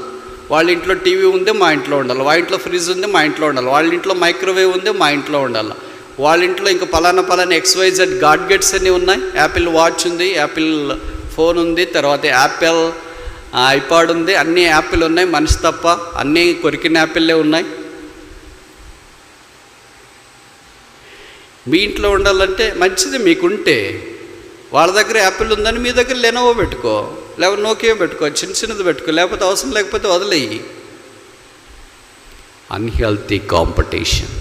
వాళ్ళ ఇంట్లో టీవీ ఉంది, మా ఇంట్లో ఉండాలి. వాళ్ళ ఇంట్లో ఫ్రిడ్జ్ ఉంది, మా ఇంట్లో ఉండాలి. వాళ్ళ ఇంట్లో మైక్రోవేవ్ ఉంది, మా ఇంట్లో ఉండాలి. వాళ్ళ ఇంట్లో ఇంకా పలానా XYZ గాడ్గెట్స్ అన్నీ ఉన్నాయి. యాపిల్ వాచ్ ఉంది, యాపిల్ ఫోన్ ఉంది, తర్వాత యాపిల్ ఐపాడ్ ఉంది, అన్నీ యాపిల్ ఉన్నాయి. మనిషి తప్ప అన్నీ కొరికిన యాపిల్లే ఉన్నాయి. మీ ఇంట్లో ఉండాలంటే మంచిది మీకుంటే. వాళ్ళ దగ్గర యాపిల్ ఉందని మీ దగ్గర లెనోవో పెట్టుకో, లేకపోతే నోకియో పెట్టుకో, చిన్నది పెట్టుకో, లేకపోతే అవసరం లేకపోతే వదిలేయి. Unhealthy competition.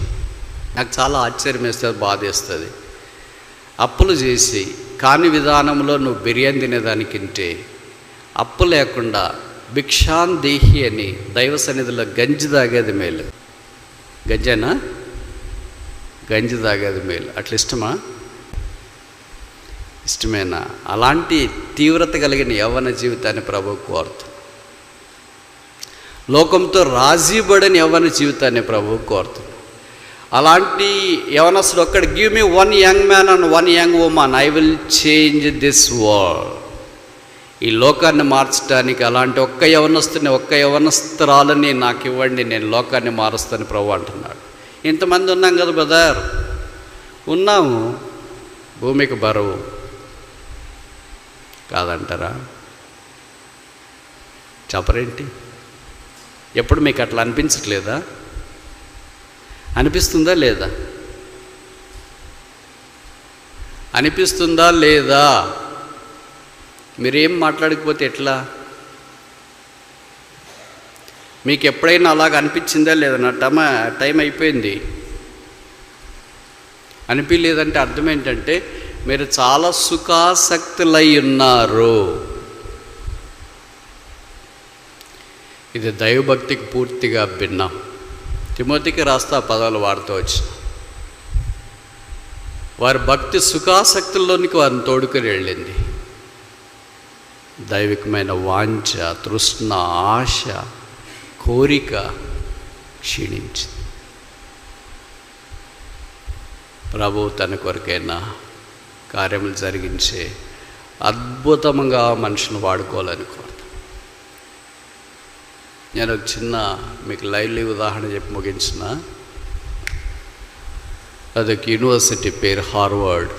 నాకు చాలా ఆశ్చర్యం వేస్తుంది, బాధేస్తుంది. అప్పులు చేసి కాని విధానంలో నువ్వు బిర్యానీ తినేదానికంటే అప్పు లేకుండా భిక్షాన్ దేహి అని దైవ సన్నిధిలో గంజి తాగేది మేలు. గంజేనా? గంజి తాగేది మేలు. అట్లా ఇష్టమా? ఇష్టమేనా? అలాంటి తీవ్రత కలిగిన యవ్వన జీవితాన్ని ప్రభువు కోరుతాడు. లోకంతో రాజీపడని యవ్వన జీవితాన్ని ప్రభువు కోరుతాడు. అలాంటి యవనస్తుడు ఒక్కడు, give me 1 young man and 1 young women, I will change this world. ఈ లోకాన్ని మార్చడానికి అలాంటి ఒక్క యవనస్తుని, ఒక్క యవనస్తురాలని నాకు ఇవ్వండి, నేను లోకాన్ని మారుస్తాను ప్రభు అంటున్నాడు. ఇంతమంది ఉన్నాం కదా బ్రదర్, ఉన్నాము. భూమికి బరువు కాదంటారా? చెప్పరేంటి? ఎప్పుడు మీకు అట్లా అనిపించట్లేదా? అనిపిస్తుందా లేదా? అనిపిస్తుందా లేదా? మీరేం మాట్లాడకపోతే ఎట్లా? మీకు ఎప్పుడైనా అలాగ అనిపించిందా లేదా? నా టైం అయిపోయింది అనిపించలేదంటే అర్థం ఏంటంటే మీరు చాలా సుఖాసక్తులై ఉన్నారు. ఇది దైవభక్తికి పూర్తిగా భిన్నం. తిమోతికి రాస్తా పదాలు వాడుతూ వచ్చిన వారి భక్తి సుఖాసక్తుల్లోనికి వారిని తోడుకొని వెళ్ళింది. దైవికమైన వాంఛ, తృష్ణ, ఆశ, కోరిక క్షీణించింది. ప్రభు తన కొరకైనా కార్యములు జరిగించే అద్భుతంగా మనుషులను వాడుకోవాలని కోరుతాను. నేను ఒక చిన్న మీకు లైవ్లీ ఉదాహరణ చెప్పి ముగించిన. అదొక యూనివర్సిటీ పేరు హార్వర్డ్.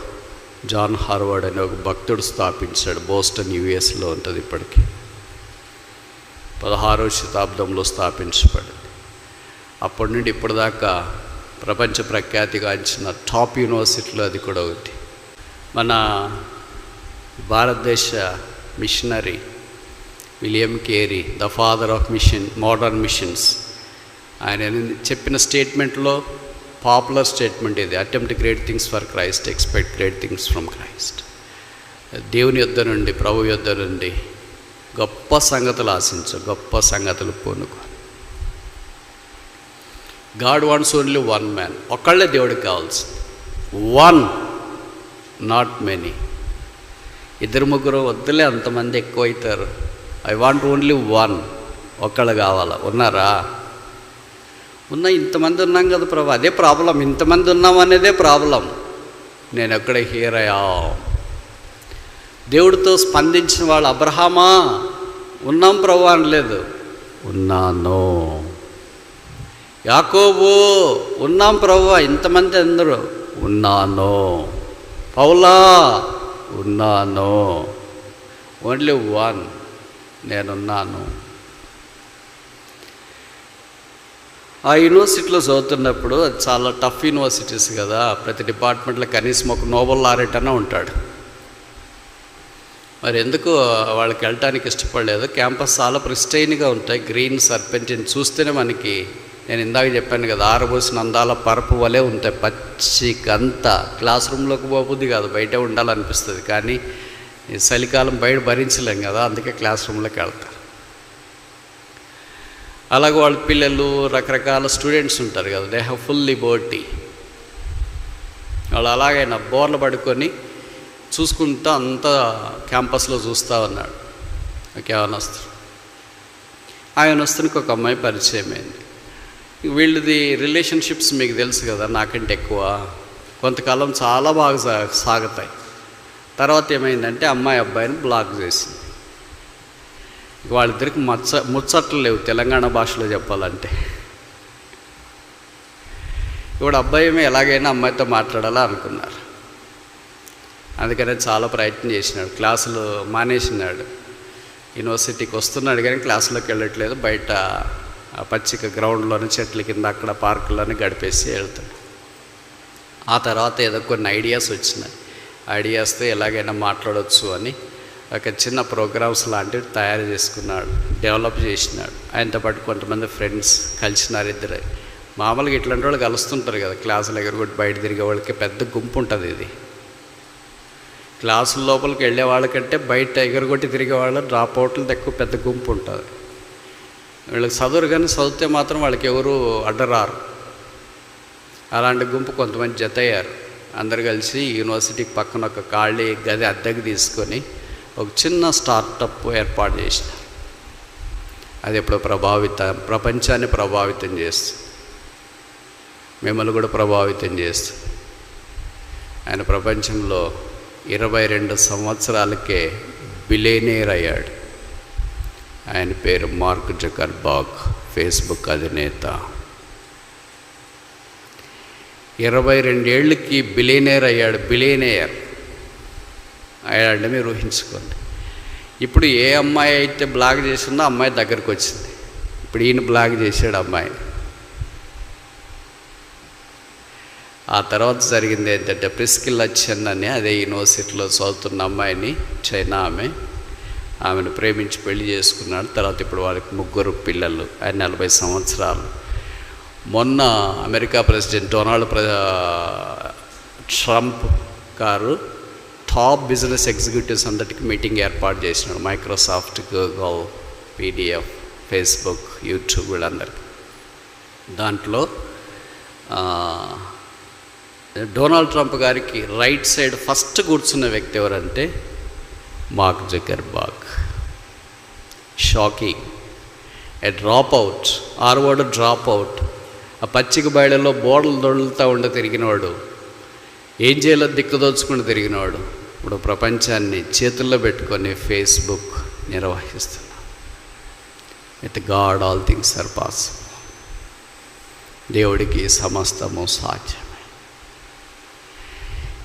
జాన్ హార్వర్డ్ అనే ఒక భక్తుడు స్థాపించాడు. బోస్టన్ యుఎస్లో ఉంటుంది. ఇప్పటికీ 16వ శతాబ్దంలో స్థాపించబడింది. అప్పటి నుండి ఇప్పటిదాకా ప్రపంచ ప్రఖ్యాతిగాంచిన టాప్ యూనివర్సిటీలో అది కూడా ఒకటి. మన భారతదేశ missionary William Carey, the father of mission, modern missions, ఆయన చెప్పిన స్టేట్మెంట్లో పాపులర్ స్టేట్మెంట్ ఇది. Attempt great things for Christ, expect great things from Christ. దేవుని యొద్ద నుండి, ప్రభు యొద్ద నుండి గొప్ప సంగతులు ఆశించు, గొప్ప సంగతులు పూనుకో. God wants only one man. ఒకళ్ళే దేవుడికి కావాల్సింది. One, not many. ఇద్దరు ముగ్గురు వద్దులే, అంతమంది ఎక్కువ అవుతారు. I want only one. ఒక్కళ్ళు కావాలా? ఉన్నారా? ఇంతమంది ఉన్నాం కదా ప్రభు, అదే ప్రాబ్లం. ఇంతమంది ఉన్నాం అనేదే ప్రాబ్లం. నేను ఎక్కడ హియర్ అయ్యా. దేవుడితో స్పందించిన వాళ్ళు అబ్రహామా ఉన్నాం ప్రభు అనలేదు, ఉన్నాను. యాకోబు ఉన్నాం ప్రభు, ఇంతమంది అందరూ ఉన్నాను. పౌలా ఉన్నాను. ఓన్లీ వన్, నేనున్నాను. ఆ యూనివర్సిటీలో చదువుతున్నప్పుడు, అది చాలా టఫ్ యూనివర్సిటీస్ కదా, ప్రతి డిపార్ట్మెంట్లో కనీసం ఒక నోబెల్ లారెట్ అన్న ఉంటాడు. మరి ఎందుకు వాళ్ళకి వెళ్ళటానికి ఇష్టపడలేదు. క్యాంపస్ చాలా ప్రిస్టైన్గా ఉంటాయి. గ్రీన్ సర్పెంటిన్ చూస్తేనే మనకి, నేను ఇందాక చెప్పాను కదా, ఆరబోసిన అందాల పరపు వలె ఉంటాయి. పచ్చికంతా క్లాస్ రూమ్లోకి పోబుద్ది కాదు, బయట ఉండాలనిపిస్తుంది. కానీ ఈ చలికాలం బయట భరించలేం కదా, అందుకే క్లాస్ రూమ్లోకి వెళ్తారు. అలాగే వాళ్ళ పిల్లలు, రకరకాల స్టూడెంట్స్ ఉంటారు కదా, దే హ్యావ్ ఫుల్ లిబర్టీ. వాళ్ళు అలాగైనా బోర్లు పడుకొని చూసుకుంటూ అంతా క్యాంపస్లో చూస్తూ ఉన్నాడు. ఒక యవనస్తుడు. ఆ యవనస్తునికి ఒక అమ్మాయి పరిచయం అయింది. వీళ్ళది రిలేషన్షిప్స్ మీకు తెలుసు కదా, నాకంటే ఎక్కువ. కొంతకాలం చాలా బాగా సాగుతాయి. తర్వాత ఏమైందంటే అమ్మాయి అబ్బాయిని బ్లాక్ చేసింది. వాళ్ళిద్దరికి ముచ్చట్లు లేవు, తెలంగాణ భాషలో చెప్పాలంటే. ఇప్పుడు అబ్బాయి ఏమో ఎలాగైనా అమ్మాయితో మాట్లాడాలా అనుకున్నారు. అందుకనే చాలా ప్రయత్నం చేసినాడు. క్లాసులు మానేసినాడు. యూనివర్సిటీకి వస్తున్నాడు కానీ క్లాసులోకి వెళ్ళట్లేదు. బయట పచ్చిక గ్రౌండ్లోని చెట్ల కింద అక్కడ పార్కులోనే గడిపేసి వెళ్తాడు. ఆ తర్వాత ఏదో కొన్ని ఐడియాస్ వచ్చినాయి. ఐడియాస్తో ఎలాగైనా మాట్లాడవచ్చు అని ఒక చిన్న ప్రోగ్రామ్స్ లాంటివి తయారు చేసుకున్నాడు, డెవలప్ చేసినాడు. ఆయనతో పాటు కొంతమంది ఫ్రెండ్స్ కలిసినారు. ఇద్దరు మామూలుగా ఇట్లాంటి వాళ్ళు కలుస్తుంటారు కదా, క్లాసులు ఎగరగొట్టి బయట తిరిగే వాళ్ళకి పెద్ద గుంపు ఉంటుంది. ఇది క్లాసుల లోపలికి వెళ్ళే వాళ్ళకంటే బయట ఎగరగొట్టి తిరిగే వాళ్ళు డ్రాప్ అవుట్లు ఎక్కువ పెద్ద గుంపు ఉంటుంది. వీళ్ళకి చదువురు కానీ చదివితే మాత్రం వాళ్ళకి ఎవరు అడ్డరారు. అలాంటి గుంపు కొంతమంది జత అయ్యారు. అందరు కలిసి యూనివర్సిటీకి పక్కన ఒక ఖాళీ గది అద్దెకు తీసుకొని ఒక చిన్న స్టార్టప్ ఏర్పాటు చేసినారు. అది ఇప్పుడు ప్రపంచాన్ని ప్రభావితం చేస్తుంది, మిమ్మల్ని కూడా ప్రభావితం చేస్తుంది. ఆయన ప్రపంచంలో 22 సంవత్సరాలకే బిలియనీర్ అయ్యాడు. ఆయన పేరు మార్క్ జకర్బర్గ్, ఫేస్బుక్ అధినేత. 22 ఏళ్ళకి బిలియనీర్ అయ్యాడు. బిలియనీర్ అంటే మీరు ఊహించుకోండి. ఇప్పుడు ఏ అమ్మాయి అయితే బ్లాక్ చేసిందో అమ్మాయి దగ్గరికి వచ్చింది. ఇప్పుడు ఈయన బ్లాక్ చేశాడు అమ్మాయిని. ఆ తర్వాత జరిగింది ఏంటంటే ప్రిస్కిల్లా చెన్ అని అదే యూనివర్సిటీలో చదువుతున్న అమ్మాయిని, చైనా ఆమెను ప్రేమించి పెళ్లి చేసుకున్నాడు. తర్వాత ఇప్పుడు వాళ్ళకి 3 పిల్లలు, 40 సంవత్సరాలు. మొన్న అమెరికా ప్రెసిడెంట్ డొనాల్డ్ ట్రంప్ గారు టాప్ బిజినెస్ ఎగ్జిక్యూటివ్స్ అందరికీ మీటింగ్ ఏర్పాటు చేసినాడు. Microsoft, Google, PDF, Facebook, YouTube వీళ్ళందరికీ. దాంట్లో డొనాల్డ్ ట్రంప్ గారికి రైట్ సైడ్ ఫస్ట్ కూర్చున్న వ్యక్తి ఎవరంటే Mark Zuckerberg. Shocking. A dropout, Harvard dropout, ఆ పచ్చిక బయళ్ళలో బోడలు దొడులుతూ తిరిగినవాడు, ఏం చేయాలో దిక్కుదోచుకుంటూ తిరిగినవాడు ఇప్పుడు ప్రపంచాన్ని చేతుల్లో పెట్టుకొని ఫేస్బుక్ నిర్వహిస్తున్నాడు. With God all things are possible. దేవుడికి సమస్తము సాధ్యమే.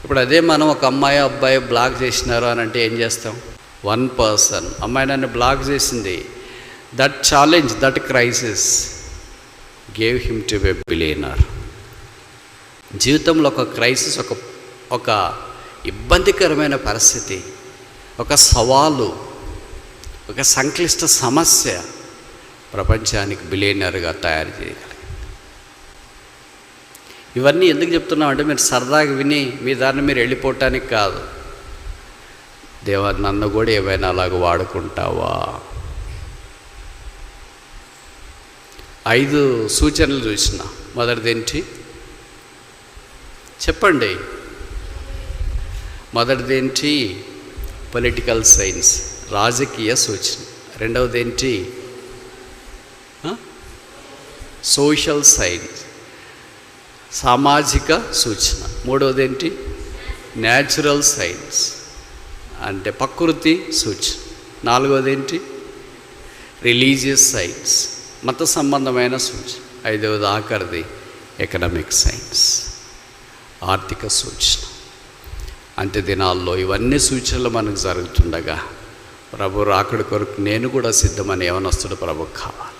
ఇప్పుడు అదే మనం ఒక అమ్మాయి అబ్బాయి బ్లాక్ చేసినారు అని అంటే ఏం చేస్తాం? 1 పర్సన్ అమ్మాయి నన్ను బ్లాక్ చేసింది. That challenge, that crisis gave him to a billionaire. జీవితంలో ఒక క్రైసిస్, ఒక ఇబ్బందికరమైన పరిస్థితి, ఒక సవాలు, ఒక సంక్లిష్ట సమస్య ప్రపంచానికి బిలియనర్గా తయారు చేయగలిగింది. ఇవన్నీ ఎందుకు చెప్తున్నామంటే మీరు సరదాగా విని మీ దారిని మీరు వెళ్ళిపోవటానికి కాదు. దేవా, నన్ను కూడా ఏమైనా అలాగ వాడుకుంటావా? 5 సూచనలు చూసిన. మొదటిదేంటి చెప్పండి? మొదటిదేంటి? పొలిటికల్ సైన్స్, రాజకీయ సూచన. రెండవదేంటి? సోషల్ సైన్స్, సామాజిక సూచన. మూడవదేంటి? న్యాచురల్ సైన్స్ అంటే ప్రకృతి సూచన. నాలుగవదేంటి? రిలీజియస్ సైన్స్, మత సంబంధమైన సూచన. ఐదవది ఆఖరిది ఎకనామిక్ సైన్స్, ఆర్థిక సూచన. అంత్య దినాల్లో ఇవన్నీ సూచనలు మనకు జరుగుతుండగా ప్రభు రాకడ కొరకు నేను కూడా సిద్ధమని యవనస్తుడు ప్రభుకు కావాలి.